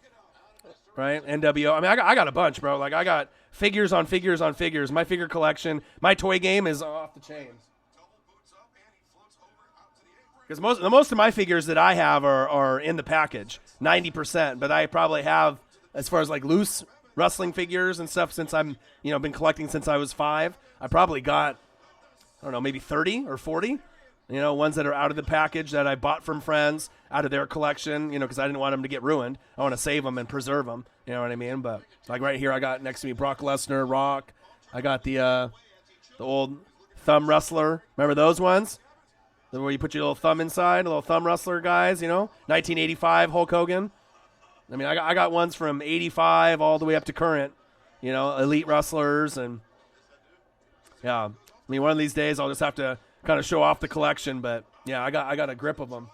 right? NWO. I mean, I got a bunch, bro. Like, I got figures on figures on figures. My figure collection, my toy game is off the chain. Double boots up, and he floats over out to the apron. Because most of my figures that I have are in the package, 90%. But I probably have, as far as like loose wrestling figures and stuff, since I'm been collecting since I was 5. I probably got, I don't know, maybe 30 or 40. Ones that are out of the package that I bought from friends out of their collection. Because I didn't want them to get ruined. I want to save them and preserve them. You know what I mean? But like right here, I got next to me Brock Lesnar, Rock. I got the old thumb wrestler. Remember those ones? Where you put your little thumb inside, little thumb wrestler guys, 1985 Hulk Hogan. I mean, I got ones from 85 all the way up to current, elite wrestlers. And, yeah, I mean, one of these days I'll just have to kind of show off the collection. But, yeah, I got a grip of them.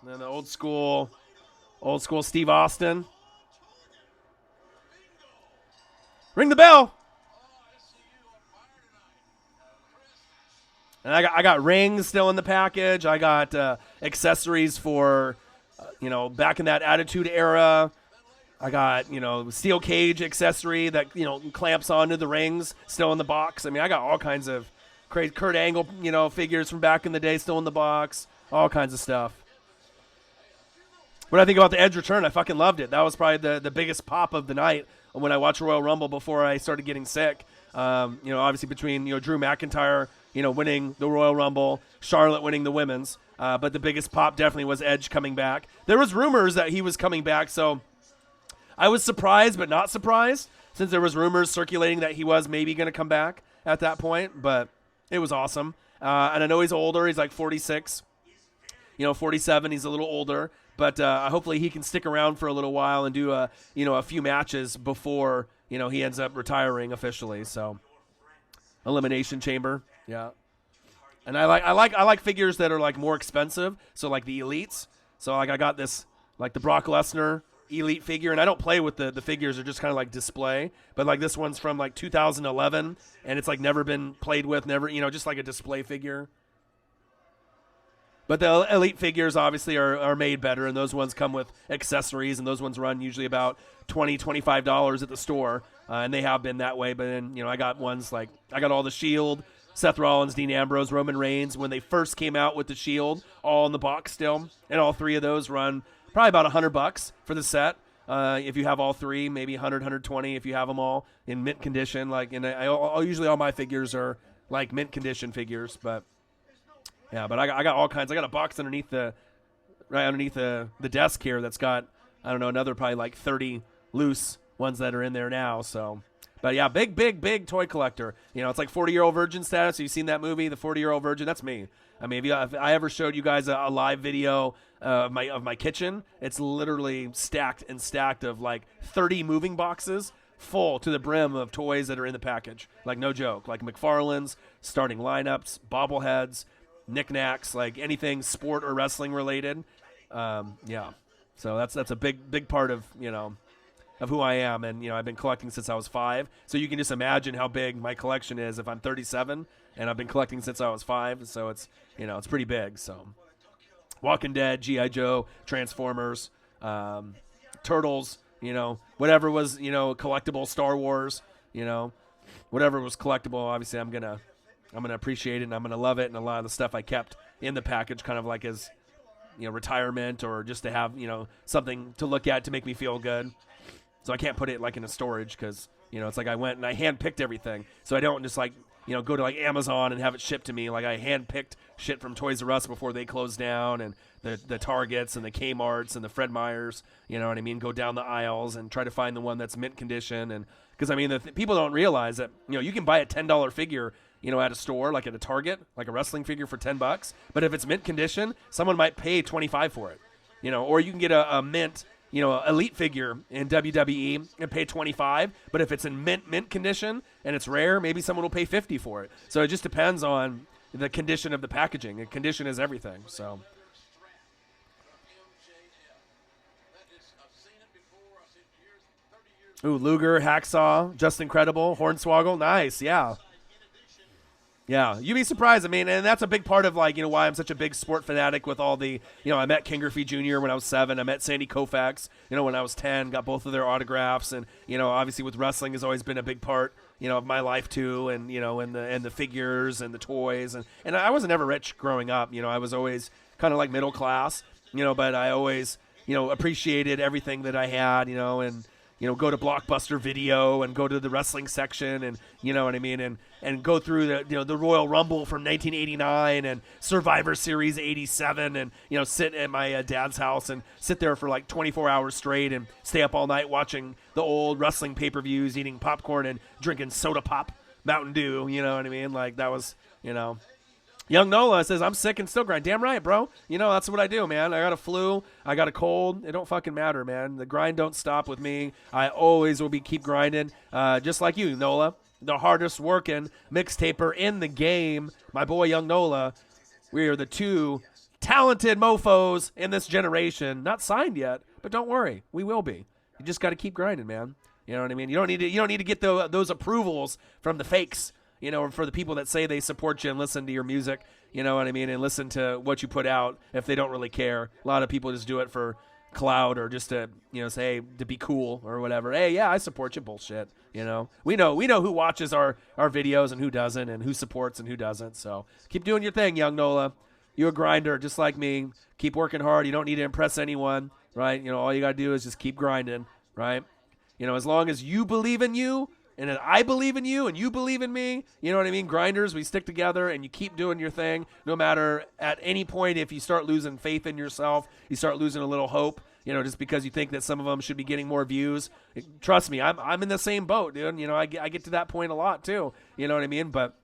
And then the old school Steve Austin. Ring the bell. And I got rings still in the package. I got accessories for, back in that Attitude Era. I got, steel cage accessory that, clamps onto the rings still in the box. I mean, I got all kinds of crazy Kurt Angle, figures from back in the day still in the box. All kinds of stuff. What I think about the Edge return, I fucking loved it. That was probably the biggest pop of the night when I watched Royal Rumble before I started getting sick. Obviously between, Drew McIntyre, winning the Royal Rumble, Charlotte winning the women's. But the biggest pop definitely was Edge coming back. There was rumors that he was coming back, so I was surprised but not surprised, since there was rumors circulating that he was maybe going to come back at that point. But it was awesome. And I know he's older. He's like 46, 47. He's a little older. But hopefully he can stick around for a little while and do a few matches before he ends up retiring officially. So Elimination Chamber, yeah. And I like figures that are like more expensive. So like the elites. So like I got this like the Brock Lesnar elite figure, and I don't play with the figures. They're just kind of like display. But like this one's from like 2011, and it's like never been played with, never just like a display figure. But the elite figures obviously are made better, and those ones come with accessories, and those ones run usually about $20, $25 at the store, and they have been that way. But then, I got ones like, I got all the Shield, Seth Rollins, Dean Ambrose, Roman Reigns, when they first came out with the Shield, all in the box still, and all three of those run probably about $100 for the set. If you have all three, maybe 100, 120 if you have them all in mint condition. Like, and usually all my figures are like mint condition figures, but... Yeah, but I got all kinds. I got a box underneath the desk here that's got, I don't know, another probably like 30 loose ones that are in there now. So, But yeah, big toy collector. You know, it's like 40-year-old virgin status. Have you seen that movie, The 40-Year-Old Virgin? That's me. I mean, if I ever showed you guys a live video of my kitchen, it's literally stacked of like 30 moving boxes full to the brim of toys that are in the package. Like, no joke. Like McFarlane's, starting lineups, bobbleheads, knickknacks, like anything sport or wrestling related. Yeah. So that's a big part of, you know, of who I am. And, you know, I've been collecting since I was 5. So you can just imagine how big my collection is if I'm 37 and I've been collecting since I was 5. So it's, you know, it's pretty big. So Walking Dead, G.I. Joe, Transformers, Turtles, you know, whatever was, you know, collectible, Star Wars, you know, whatever was collectible, obviously I'm going to appreciate it and I'm going to love it. And a lot of the stuff I kept in the package kind of like as, you know, retirement or just to have, you know, something to look at to make me feel good. So I can't put it like in a storage because, you know, it's like I went and I hand-picked everything. So I don't just like, you know, go to like Amazon and have it shipped to me. Like I hand-picked shit from Toys R Us before they closed down, and the Targets and the Kmarts and the Fred Meyers, you know what I mean? Go down the aisles and try to find the one that's mint condition. And because, I mean, people don't realize that, you know, you can buy a $10 figure, you know, at a store, like at a Target, like a wrestling figure for $10. But if it's mint condition, someone might pay $25 for it, you know, or you can get a mint, you know, elite figure in WWE and pay $25. But if it's in mint condition and it's rare, maybe someone will pay $50 for it. So it just depends on the condition of the packaging. And condition is everything. So. Ooh, Luger, Hacksaw, Just Incredible, Hornswoggle. Nice, yeah. Yeah, you'd be surprised. I mean, and that's a big part of, like, you know, why I'm such a big sport fanatic with all the, you know, I met Ken Griffey Jr. when I was 7. I met Sandy Koufax, you know, when I was 10, got both of their autographs. And, you know, obviously with wrestling has always been a big part, you know, of my life too. And, you know, and the figures and the toys. And I wasn't ever rich growing up. You know, I was always kind of like middle class, you know, but I always, you know, appreciated everything that I had, you know, and, you know, go to Blockbuster Video and go to the wrestling section and, you know what I mean, and go through the, you know, the Royal Rumble from 1989 and Survivor Series 87 and, you know, sit at my dad's house and sit there for like 24 hours straight and stay up all night watching the old wrestling pay-per-views, eating popcorn and drinking soda pop, Mountain Dew, you know what I mean? Like that was, you know. Young Nola says, I'm sick and still grind. Damn right, bro. You know, that's what I do, man. I got a flu. I got a cold. It don't fucking matter, man. The grind don't stop with me. I always will keep grinding, just like you, Nola. The hardest working mixtaper in the game. My boy, Young Nola. We are the 2 talented mofos in this generation. Not signed yet, but don't worry. We will be. You just got to keep grinding, man. You know what I mean? You don't need to get those approvals from the fakes. You know, for the people that say they support you and listen to your music, you know what I mean, and listen to what you put out if they don't really care. A lot of people just do it for clout or just to, you know, say to be cool or whatever. Hey, yeah, I support you. Bullshit. You know, we know who watches our videos and who doesn't and who supports and who doesn't. So keep doing your thing, Young Nola. You're a grinder just like me. Keep working hard. You don't need to impress anyone, right? You know, all you got to do is just keep grinding, right? You know, as long as you believe in you, and then I believe in you and you believe in me. You know what I mean? Grinders, we stick together and you keep doing your thing no matter at any point if you start losing faith in yourself, you start losing a little hope, you know, just because you think that some of them should be getting more views. Trust me, I'm in the same boat, dude. You know, I get to that point a lot too. You know what I mean? But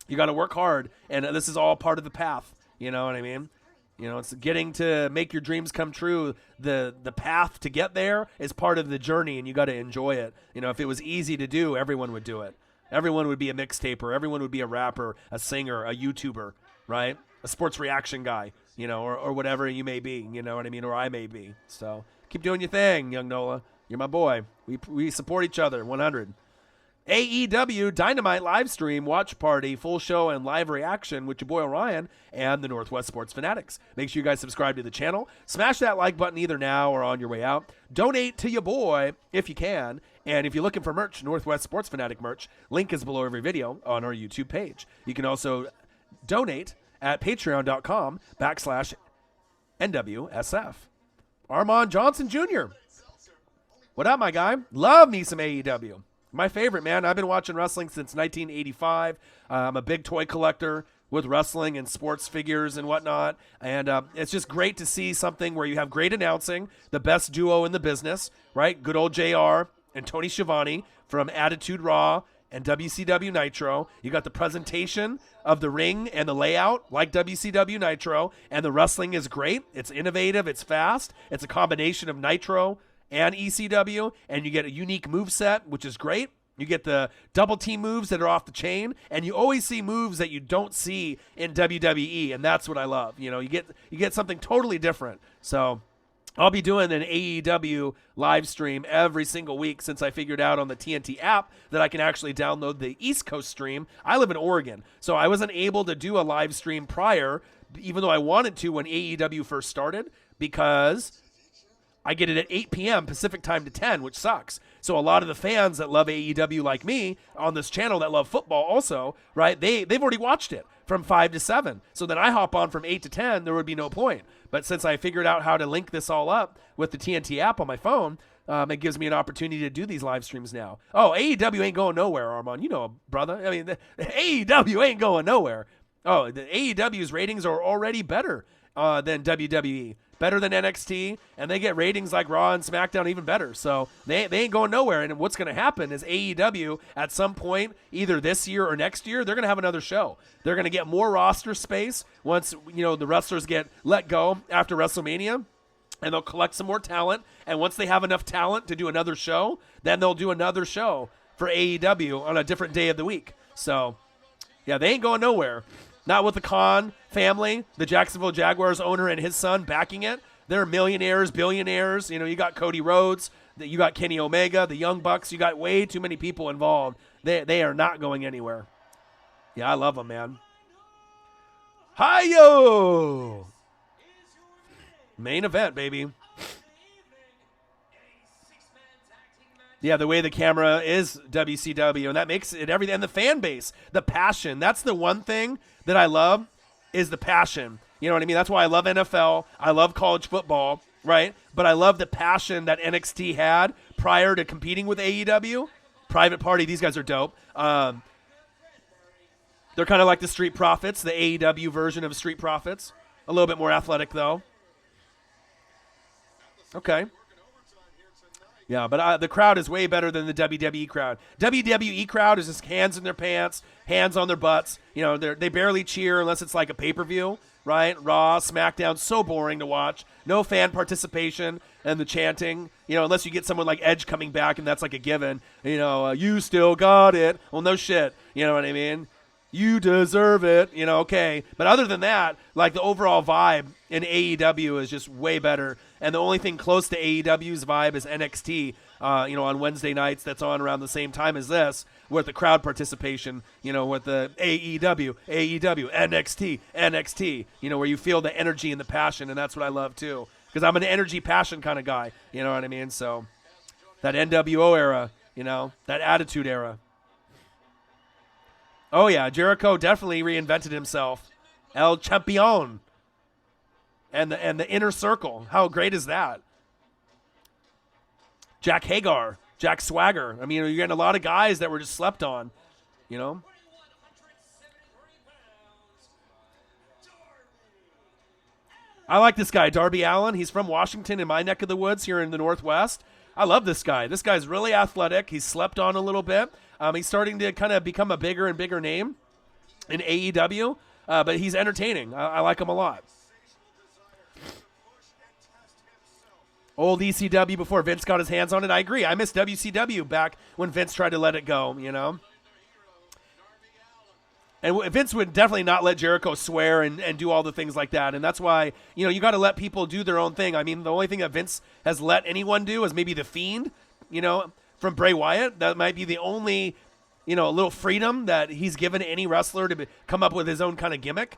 you got to work hard, and this is all part of the path. You know what I mean? You know, it's getting to make your dreams come true. The path to get there is part of the journey, and you got to enjoy it. You know, if it was easy to do, everyone would do it. Everyone would be a mixtaper. Everyone would be a rapper, a singer, a YouTuber, right? A sports reaction guy, you know, or whatever you may be, you know what I mean, or I may be. So keep doing your thing, Young Nola. You're my boy. We support each other, 100. AEW Dynamite Livestream, watch party, full show, and live reaction with your boy Orion and the Northwest Sports Fanatics. Make sure you guys subscribe to the channel. Smash that like button either now or on your way out. Donate to your boy if you can. And if you're looking for merch, Northwest Sports Fanatic merch, link is below every video on our YouTube page. You can also donate at patreon.com/NWSF. Armand Johnson Jr. What up, my guy? Love me some AEW. My favorite, man. I've been watching wrestling since 1985. I'm a big toy collector with wrestling and sports figures and whatnot. And it's just great to see something where you have great announcing, the best duo in the business, right? Good old JR and Tony Schiavone from Attitude Raw and WCW Nitro. You got the presentation of the ring and the layout like WCW Nitro, and the wrestling is great. It's innovative. It's fast. It's a combination of Nitro and ECW, and you get a unique moveset, which is great. You get the double team moves that are off the chain, and you always see moves that you don't see in WWE, and that's what I love. You know, you get something totally different. So I'll be doing an AEW live stream every single week since I figured out on the TNT app that I can actually download the East Coast stream. I live in Oregon, so I wasn't able to do a live stream prior, even though I wanted to when AEW first started, because I get it at 8 p.m. Pacific time to 10, which sucks. So a lot of the fans that love AEW like me on this channel that love football also, right, they've already watched it from 5 to 7. So then I hop on from 8 to 10, there would be no point. But since I figured out how to link this all up with the TNT app on my phone, it gives me an opportunity to do these live streams now. Oh, AEW ain't going nowhere, Armand. You know, brother. I mean, the AEW ain't going nowhere. Oh, the AEW's ratings are already better than WWE. Better than NXT, and they get ratings like Raw and SmackDown even better. So they ain't going nowhere. And what's going to happen is AEW at some point, either this year or next year, they're going to have another show. They're going to get more roster space once the wrestlers get let go after WrestleMania, and they'll collect some more talent. And once they have enough talent to do another show, then they'll do another show for AEW on a different day of the week. So yeah, they ain't going nowhere. Not with the Khan family, the Jacksonville Jaguars owner and his son backing it. They're millionaires, billionaires. You know, you got Cody Rhodes, you got Kenny Omega, the Young Bucks. You got way too many people involved. They are not going anywhere. Yeah, I love them, man. Hi-yo! Main event, baby. Yeah, the way the camera is WCW, and that makes it everything. And the fan base, the passion. That's the one thing that I love is the passion. You know what I mean? That's why I love NFL. I love college football, right? But I love the passion that NXT had prior to competing with AEW. Private Party, these guys are dope. They're kind of like the Street Profits, the AEW version of Street Profits. A little bit more athletic, though. Okay. Yeah, but the crowd is way better than the WWE crowd. WWE crowd is just hands in their pants, hands on their butts. You know, they barely cheer unless it's like a pay-per-view, right? Raw, SmackDown, so boring to watch. No fan participation and the chanting. You know, unless you get someone like Edge coming back and that's like a given. You know, you still got it. Well, no shit. You know what I mean? You deserve it. You know, okay. But other than that, like the overall vibe in AEW is just way better. And the only thing close to AEW's vibe is NXT, on Wednesday nights that's on around the same time as this with the crowd participation, with the AEW, NXT, where you feel the energy and the passion, and that's what I love too. Because I'm an energy, passion kind of guy, you know what I mean? So that NWO era, that Attitude era. Oh, yeah, Jericho definitely reinvented himself. El Champion. And the Inner Circle. How great is that? Jack Hagar. Jack Swagger. I mean, you're getting a lot of guys that were just slept on, I like this guy, Darby Allin. He's from Washington, in my neck of the woods here in the Northwest. I love this guy. This guy's really athletic. He's slept on a little bit. He's starting to kind of become a bigger and bigger name in AEW, but he's entertaining. I like him a lot. Old ECW before Vince got his hands on it. I agree. I miss WCW back when Vince tried to let it go, And Vince would definitely not let Jericho swear and do all the things like that. And that's why, you got to let people do their own thing. I mean, the only thing that Vince has let anyone do is maybe The Fiend, from Bray Wyatt. That might be the only, a little freedom that he's given any wrestler to come up with his own kind of gimmick,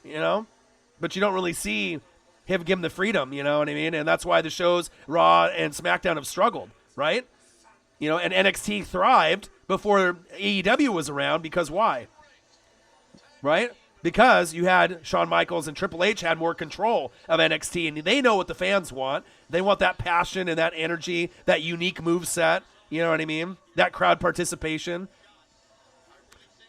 But you don't really see him give him the freedom, you know what I mean? And that's why the shows Raw and SmackDown have struggled, right? And NXT thrived before AEW was around because why? Right? Because you had Shawn Michaels and Triple H had more control of NXT, and they know what the fans want. They want that passion and that energy, that unique move set, you know what I mean? That crowd participation.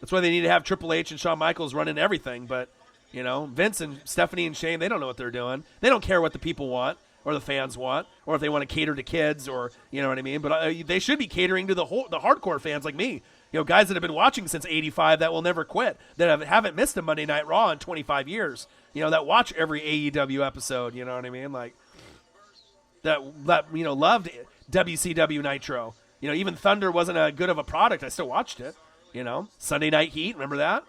That's why they need to have Triple H and Shawn Michaels running everything, but Vince and Stephanie and Shane, they don't know what they're doing. They don't care what the people want. or the fans want, or if they want to cater to kids, or you know what I mean. But they should be catering to the hardcore fans like me. You know, guys that have been watching since '85 that will never quit, that haven't missed a Monday Night Raw in 25 years. You know, that watch every AEW episode. You know what I mean? Like that you know, loved WCW Nitro. You know, even Thunder wasn't a good of a product. I still watched it. You know, Sunday Night Heat, remember that?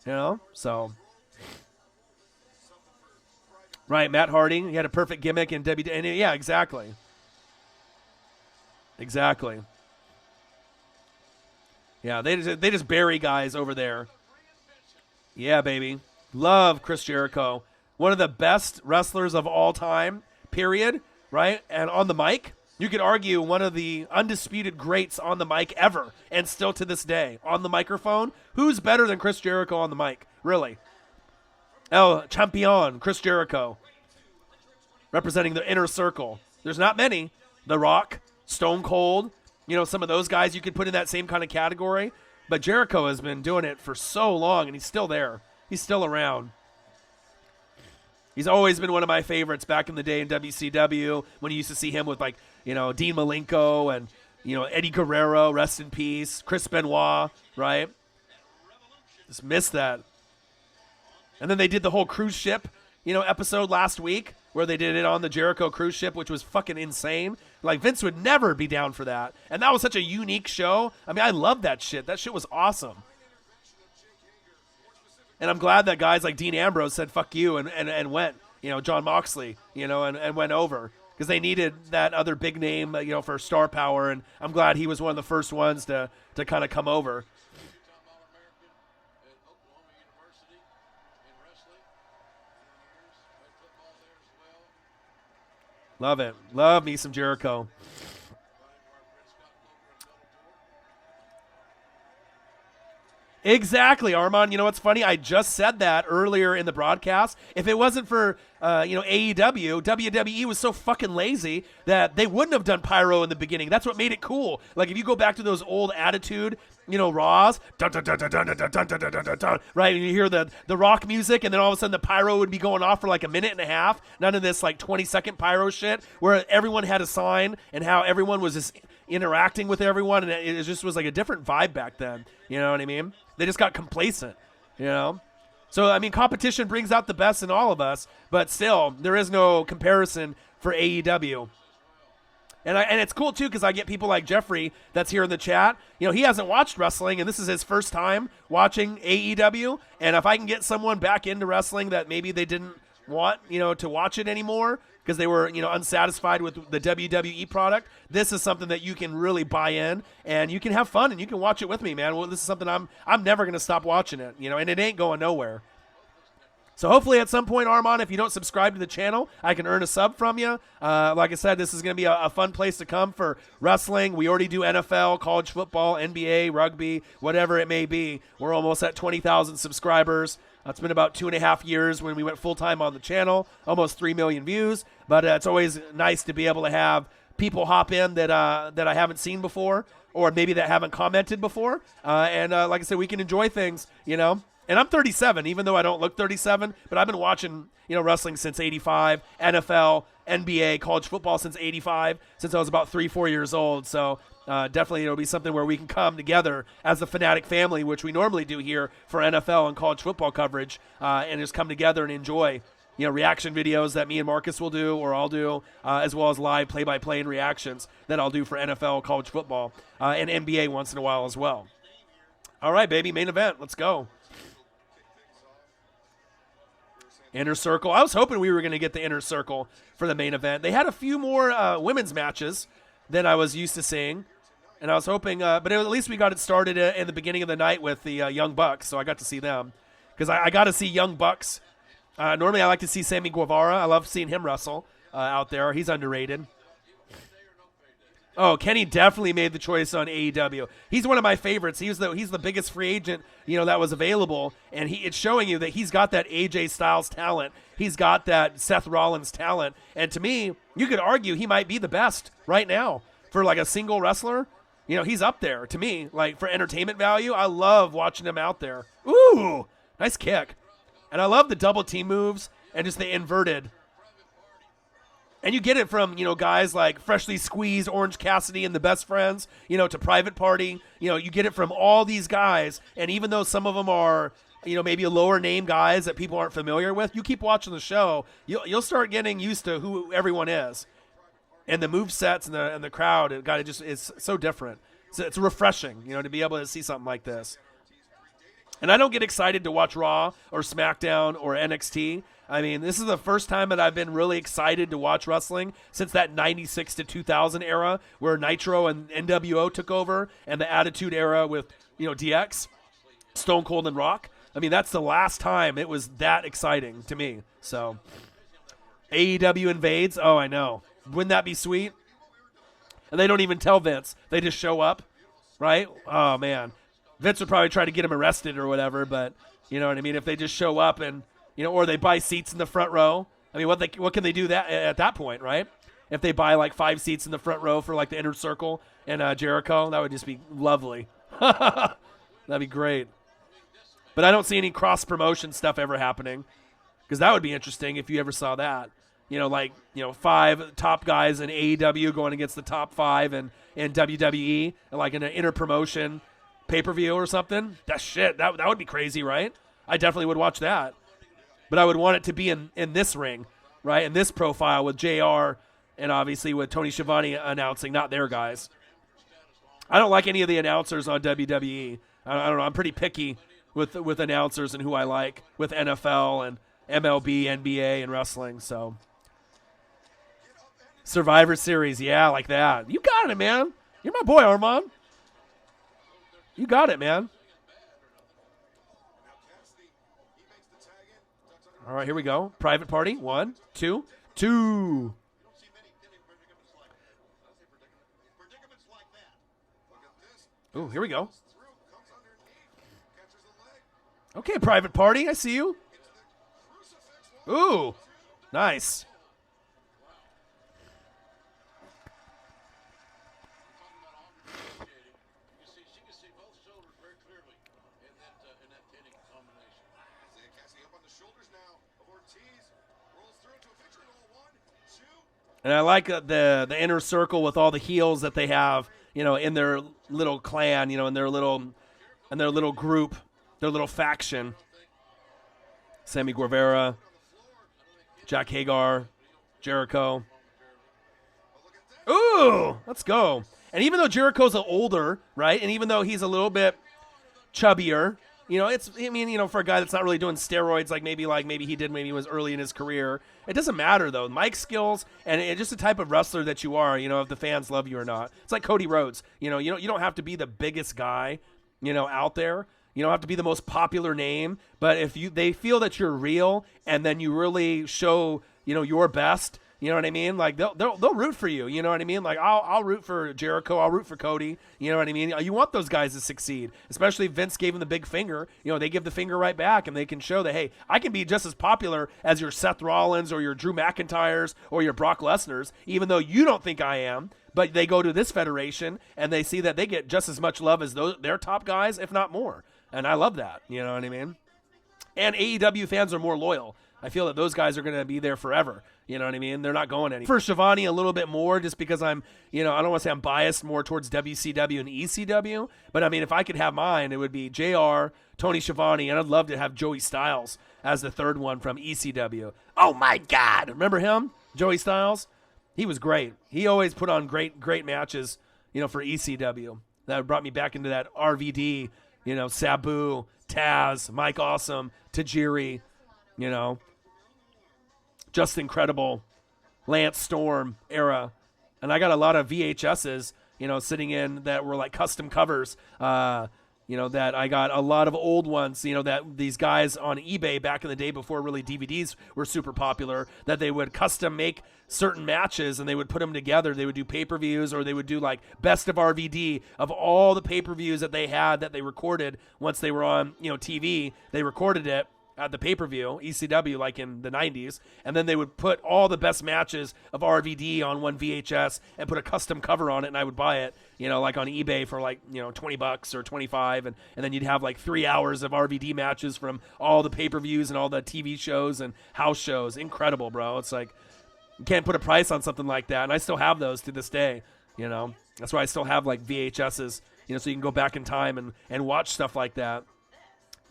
You know, so. Right, Matt Hardy, he had a perfect gimmick in WWE. And yeah, exactly. Exactly. Yeah, they just bury guys over there. Yeah, baby. Love Chris Jericho. One of the best wrestlers of all time, period, right? And on the mic, you could argue one of the undisputed greats on the mic ever, and still to this day. On the microphone, who's better than Chris Jericho on the mic? Really? El Champion, Chris Jericho. Representing the inner circle. There's not many. The Rock, Stone Cold, you know, some of those guys you could put in that same kind of category. But Jericho has been doing it for so long, and he's still there. He's still around. He's always been one of my favorites back in the day in WCW when you used to see him with, like, you know, Dean Malenko and, you know, Eddie Guerrero, rest in peace, Chris Benoit, right? Just missed that. And then they did the whole cruise ship, you know, episode last week where they did it on the Jericho cruise ship, which was fucking insane. Like, Vince would never be down for that. And that was such a unique show. I mean, I love that shit. That shit was awesome. And I'm glad that guys like Dean Ambrose said, fuck you, and went, you know, John Moxley, you know, and went over. Because they needed that other big name, you know, for star power. And I'm glad he was one of the first ones to kind of come over. Love it. Love me some Jericho. Exactly, Armand. You know what's funny? I just said that earlier in the broadcast. If it wasn't for, you know, AEW, WWE was so fucking lazy that they wouldn't have done pyro in the beginning. That's what made it cool. Like, if you go back to those old Attitude, you know, Raws, dun, dun, dun, dun, dun, dun, dun, dun, dun, dun, dun, right? And you hear the rock music, and then all of a sudden the pyro would be going off for like a minute and a half. None of this like 20-second pyro shit where everyone had a sign and how everyone was just interacting with everyone, and it just was like a different vibe back then. You know what I mean? They just got complacent, you know? So, I mean, competition brings out the best in all of us, but still, there is no comparison for AEW. And it's cool, too, because I get people like Jeffrey that's here in the chat. You know, he hasn't watched wrestling, and this is his first time watching AEW. And if I can get someone back into wrestling that maybe they didn't want, you know, to watch it anymore because they were, you know, unsatisfied with the WWE product, this is something that you can really buy in, and you can have fun, and you can watch it with me, man. Well, this is something I'm never going to stop watching it, you know, and it ain't going nowhere. So hopefully at some point, Armand, if you don't subscribe to the channel, I can earn a sub from you. Like I said, this is going to be a fun place to come for wrestling. We already do NFL, college football, NBA, rugby, whatever it may be. We're almost at 20,000 subscribers. It's been about 2.5 years when we went full-time on the channel, almost 3 million views. But it's always nice to be able to have people hop in that I haven't seen before, or maybe that haven't commented before. And like I said, we can enjoy things, you know. And I'm 37, even though I don't look 37, but I've been watching, you know, wrestling since 85, NFL, NBA, college football since 85, since I was about 3-4 years old. So definitely it'll be something where we can come together as the Fanatic family, which we normally do here for NFL and college football coverage, and just come together and enjoy, you know, reaction videos that me and Marcus will do, or I'll do, as well as live play-by-play and reactions that I'll do for NFL, college football, and NBA once in a while as well. All right, baby, main event. Let's go. Inner Circle. I was hoping we were going to get the Inner Circle for the main event. They had a few more women's matches than I was used to seeing, and I was hoping, but at least we got it started in the beginning of the night with the Young Bucks, so I got to see them. Because I got to see Young Bucks. Normally I like to see Sammy Guevara. I love seeing him wrestle out there. He's underrated. Oh, Kenny definitely made the choice on AEW. He's one of my favorites. He's the biggest free agent, you know, that was available, and it's showing you that he's got that AJ Styles talent. He's got that Seth Rollins talent, and to me, you could argue he might be the best right now for like a single wrestler. You know, he's up there to me, like for entertainment value. I love watching him out there. Ooh, nice kick, and I love the double team moves and just the inverted. And you get it from, guys like Freshly Squeezed, Orange Cassidy, and the Best Friends, to Private Party. You get it from all these guys. And even though some of them are, maybe a lower name guys that people aren't familiar with, you keep watching the show, you'll start getting used to who everyone is. And the move sets and the crowd, it's so different. So it's refreshing, to be able to see something like this. And I don't get excited to watch Raw or SmackDown or NXT. I mean, this is the first time that I've been really excited to watch wrestling since that 96 to 2000 era where Nitro and NWO took over, and the Attitude Era with, DX, Stone Cold and Rock. I mean, that's the last time it was that exciting to me. So, AEW invades. Oh, I know. Wouldn't that be sweet? And they don't even tell Vince. They just show up, right? Oh, man. Vince would probably try to get him arrested or whatever, but you know what I mean? If they just show up and, or they buy seats in the front row. I mean, what can they do at that point, right? If they buy like 5 seats in the front row for like the Inner Circle and Jericho, that would just be lovely. That'd be great. But I don't see any cross-promotion stuff ever happening because that would be interesting if you ever saw that. 5 top guys in AEW going against the top 5 in WWE, like in an inter-promotion pay-per-view or something. That would be crazy, right? I definitely would watch that. But I would want it to be in this ring, right? In this profile with JR and obviously with Tony Schiavone announcing, not their guys. I don't like any of the announcers on WWE. I don't know. I'm pretty picky with announcers and who I like with NFL and MLB, NBA, and wrestling. So Survivor Series, yeah, like that. You got it, man. You're my boy, Armand. You got it, man. All right, here we go. Private Party. 1, 2, 2. Ooh, here we go. Okay, Private Party. I see you. Ooh, nice. And I like the inner circle with all the heels that they have, in their little clan, in their little group, their little faction. Sammy Guevara, Jack Hagar, Jericho. Ooh, let's go. And even though Jericho's older, right, and even though he's a little bit chubbier, for a guy that's not really doing steroids like maybe he did when he was early in his career, it doesn't matter though. Mic skills and it's just the type of wrestler that you are, if the fans love you or not. It's like Cody Rhodes. You don't have to be the biggest guy, out there. You don't have to be the most popular name, but if they feel that you're real and then you really show, your best, you know what I mean? Like they'll root for you. You know what I mean? Like I'll root for Jericho. I'll root for Cody. You know what I mean? You want those guys to succeed, especially if Vince gave him the big finger. They give the finger right back and they can show that, hey, I can be just as popular as your Seth Rollins or your Drew McIntyres or your Brock Lesnar's, even though you don't think I am. But they go to this federation and they see that they get just as much love as their top guys, if not more. And I love that. You know what I mean? And AEW fans are more loyal. I feel that those guys are going to be there forever. You know what I mean? They're not going anywhere. For Schiavone, a little bit more just because I'm, I don't want to say I'm biased more towards WCW and ECW. But, I mean, if I could have mine, it would be JR, Tony Schiavone, and I'd love to have Joey Styles as the third one from ECW. Oh, my God. Remember him? Joey Styles? He was great. He always put on great matches, for ECW. That brought me back into that RVD, Sabu, Taz, Mike Awesome, Tajiri, just incredible Lance Storm era. And I got a lot of VHSs, sitting in that were like custom covers, that I got a lot of old ones, that these guys on eBay back in the day before really DVDs were super popular, that they would custom make certain matches and they would put them together. They would do pay-per-views or they would do like best of RVD of all the pay-per-views that they had that they recorded once they were on, TV. They recorded it at the pay-per-view, ECW, like in the 90s, and then they would put all the best matches of RVD on one VHS and put a custom cover on it, and I would buy it, like on eBay for like, $20 or 25, and then you'd have like 3 hours of RVD matches from all the pay-per-views and all the TV shows and house shows. Incredible, bro. It's like, You can't put a price on something like that, and I still have those to this day. You know, that's why I still have like VHSs. You know, so you can go back in time and watch stuff like that.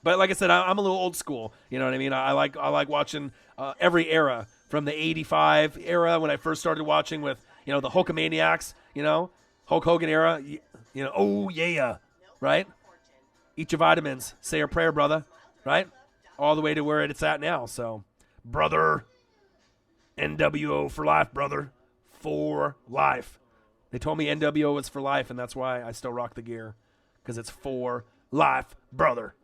But like I said, I'm a little old school. You know what I mean? I like watching every era, from the '85 era when I first started watching with the Hulkamaniacs. You know, Hulk Hogan era. You know, oh yeah, right? Eat your vitamins, say your prayer, brother. Right? All the way to where it's at now. So, brother, NWO for life, brother, for life. They told me NWO was for life, and that's why I still rock the gear, because it's for life, brother.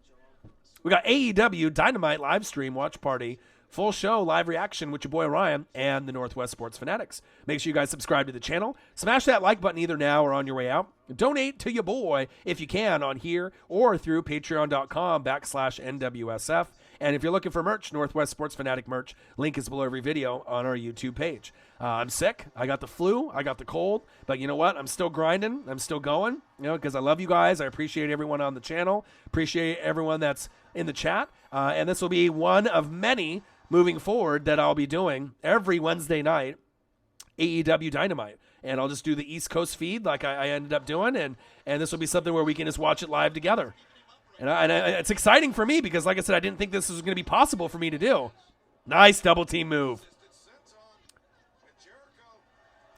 We got AEW Dynamite Livestream Watch Party. Full show, live reaction with your boy Ryan and the Northwest Sports Fanatics. Make sure you guys subscribe to the channel. Smash that like button either now or on your way out. Donate to your boy if you can on here or through patreon.com/NWSF. And if you're looking for merch, Northwest Sports Fanatic merch, link is below every video on our YouTube page. I'm sick. I got the flu. I got the cold. But you know what? I'm still grinding. I'm still going, because I love you guys. I appreciate everyone on the channel. Appreciate everyone that's in the chat. And this will be one of many moving forward that I'll be doing every Wednesday night, AEW Dynamite. And I'll just do the East Coast feed like I ended up doing. And this will be something where we can just watch it live together. And it's exciting for me because, like I said, I didn't think this was going to be possible for me to do. Nice double team move.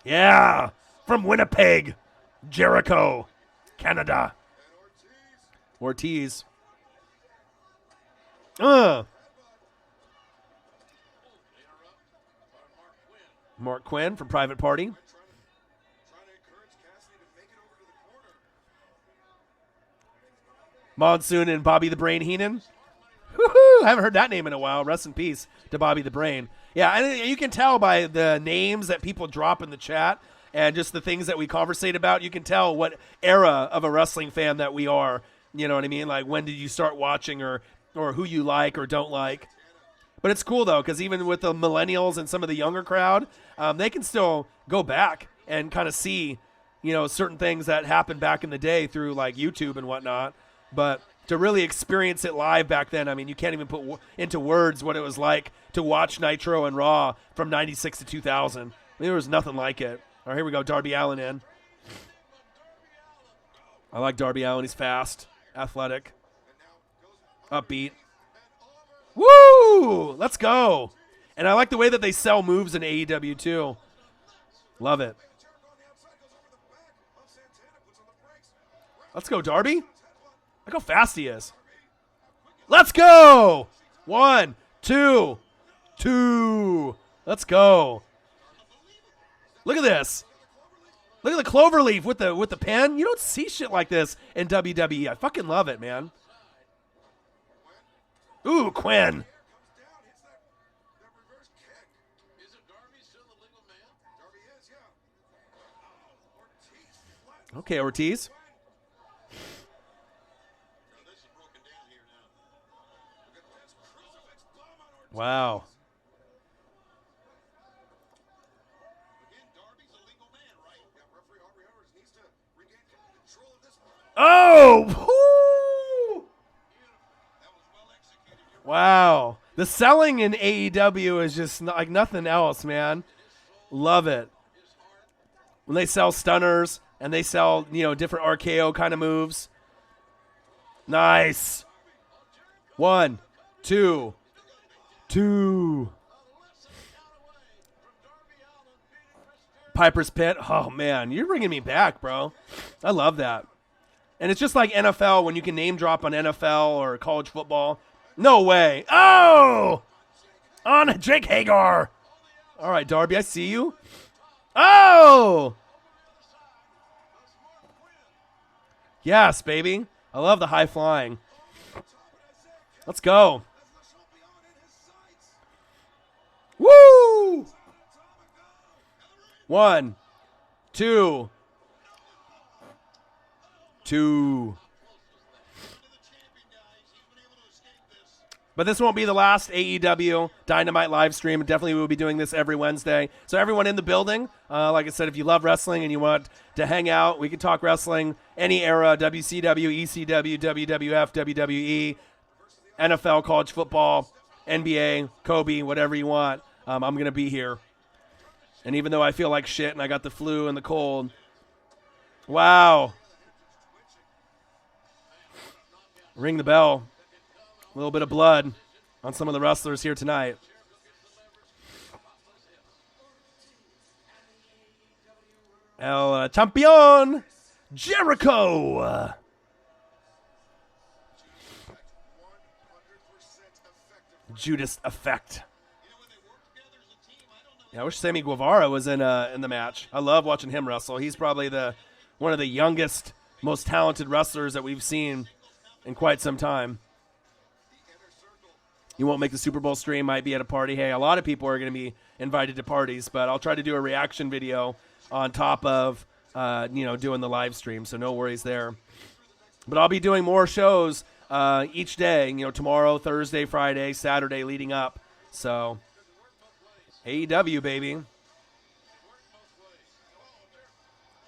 Yeah, from Winnipeg, Jericho, Canada. Ortiz. Mark Quinn from Private Party. Monsoon and Bobby the Brain Heenan. Woohoo! I haven't heard that name in a while. Rest in peace to Bobby the Brain. Yeah, and you can tell by the names that people drop in the chat and just the things that we conversate about. You can tell what era of a wrestling fan that we are. You know what I mean? Like, when did you start watching, or who you like or don't like. But it's cool, though, because even with the millennials and some of the younger crowd, they can still go back and kind of see, certain things that happened back in the day through, like, YouTube and whatnot. But to really experience it live back then, I mean, you can't even put into words what it was like to watch Nitro and Raw from 96 to 2000. I mean, there was nothing like it. All right, here we go. Darby Allin in. I like Darby Allin. He's fast, athletic, upbeat. Woo! Let's go. And I like the way that they sell moves in AEW, too. Love it. Let's go, Darby. Look how fast he is. Let's go. 1, 2, 2. Let's go. Look at this. Look at the clover leaf with the pen. You don't see shit like this in WWE. I fucking love it, man. Ooh, Quinn. Okay, Ortiz. Wow. Oh! Woo! Wow. The selling in AEW is just like nothing else, man. Love it. When they sell stunners and they sell, different RKO kind of moves. Nice. 1, 2, 2. Piper's Pit. Oh, man. You're bringing me back, bro. I love that. And it's just like NFL when you can name drop on NFL or college football. No way. Oh! On Jake Hagar. All right, Darby, I see you. Oh! Yes, baby. I love the high flying. Let's go. Woo! 1, 2, 2. But this won't be the last AEW Dynamite live stream. Definitely we'll be doing this every Wednesday. So everyone in the building, like I said, if you love wrestling and you want to hang out, we can talk wrestling, any era, WCW, ECW, WWF, WWE, NFL, college football, NBA, Kobe, whatever you want. I'm going to be here. And even though I feel like shit and I got the flu and the cold. Wow. Ring the bell. A little bit of blood on some of the wrestlers here tonight. El Champion Jericho. 100% effective. Judas Effect. You know, when they work together as a team, I don't know. Yeah, I wish Sammy Guevara was in the match. I love watching him wrestle. He's probably one of the youngest, most talented wrestlers that we've seen in quite some time. You won't make the Super Bowl stream, might be at a party. Hey, a lot of people are going to be invited to parties, but I'll try to do a reaction video on top of doing the live stream, so no worries there. But I'll be doing more shows each day, tomorrow, Thursday, Friday, Saturday leading up. So AEW, baby.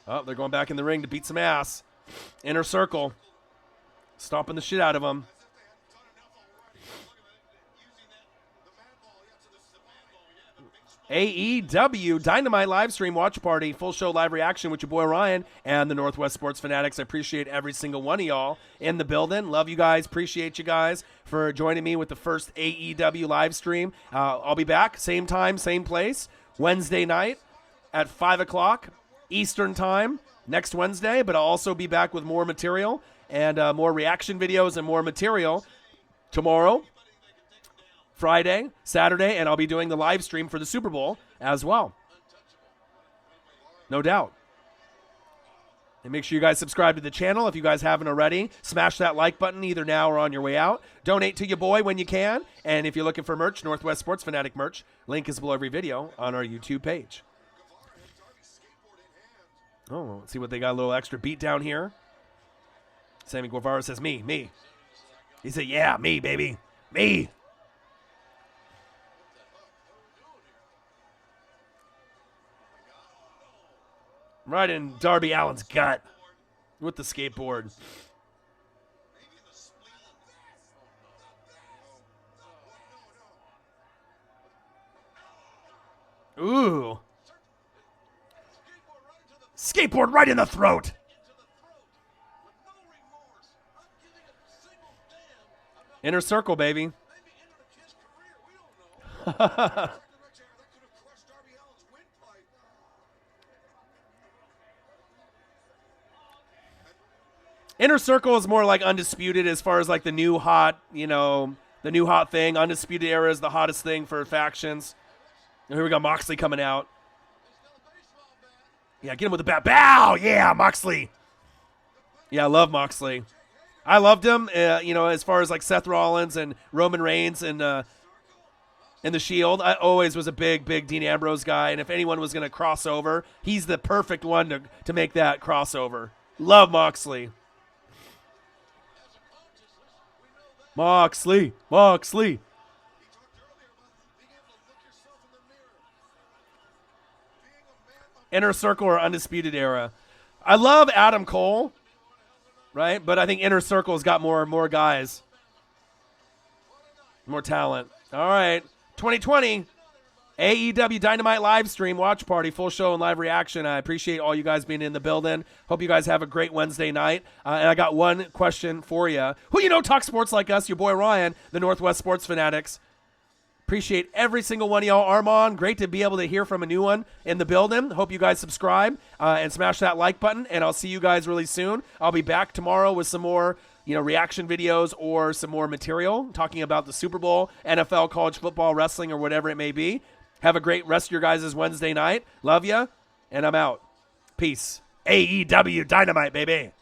Oh, they're going back in the ring to beat some ass. Inner Circle. Stomping the shit out of them. AEW Dynamite Livestream Watch Party, full show live reaction with your boy Ryan and the Northwest Sports Fanatics. I appreciate every single one of y'all in the building. Love you guys. Appreciate you guys for joining me with the first AEW live stream. I'll be back, same time, same place, Wednesday night at 5 o'clock Eastern Time next Wednesday, but I'll also be back with more material and more reaction videos and more material tomorrow, Friday, Saturday, and I'll be doing the live stream for the Super Bowl as well. No doubt. And make sure you guys subscribe to the channel if you guys haven't already. Smash that like button either now or on your way out. Donate to your boy when you can. And if you're looking for merch, Northwest Sports Fanatic merch, link is below every video on our YouTube page. Oh, let's see what they got, a little extra beat down here. Sammy Guevara says, me. He said, yeah, me, baby, me. Right in Darby Allin's gut with the skateboard. Ooh. Skateboard right in the throat. Inner Circle, baby. Inner Circle is more like Undisputed as far as like the new hot, the new hot thing. Undisputed Era is the hottest thing for factions. And here we got Moxley coming out. Yeah, get him with the bat. Bow! Yeah, Moxley. Yeah, I love Moxley. I loved him, as far as like Seth Rollins and Roman Reigns and in the Shield. I always was a big Dean Ambrose guy, and if anyone was going to cross over, he's the perfect one to make that crossover. Love Moxley. Moxley. Inner Circle or Undisputed Era. I love Adam Cole, right? But I think Inner Circle's got more guys. More talent. All right. 2020 AEW Dynamite live stream watch party, full show and live reaction. I appreciate all you guys being in the building. Hope you guys have a great Wednesday night. And I got one question for you. Who talk sports like us? Your boy Ryan, the Northwest Sports Fanatics. Appreciate every single one of y'all. Armand, great to be able to hear from a new one in the building. Hope you guys subscribe and smash that like button. And I'll see you guys really soon. I'll be back tomorrow with some more reaction videos or some more material talking about the Super Bowl, NFL, college football, wrestling, or whatever it may be. Have a great rest of your guys' Wednesday night. Love ya, and I'm out. Peace. AEW Dynamite, baby.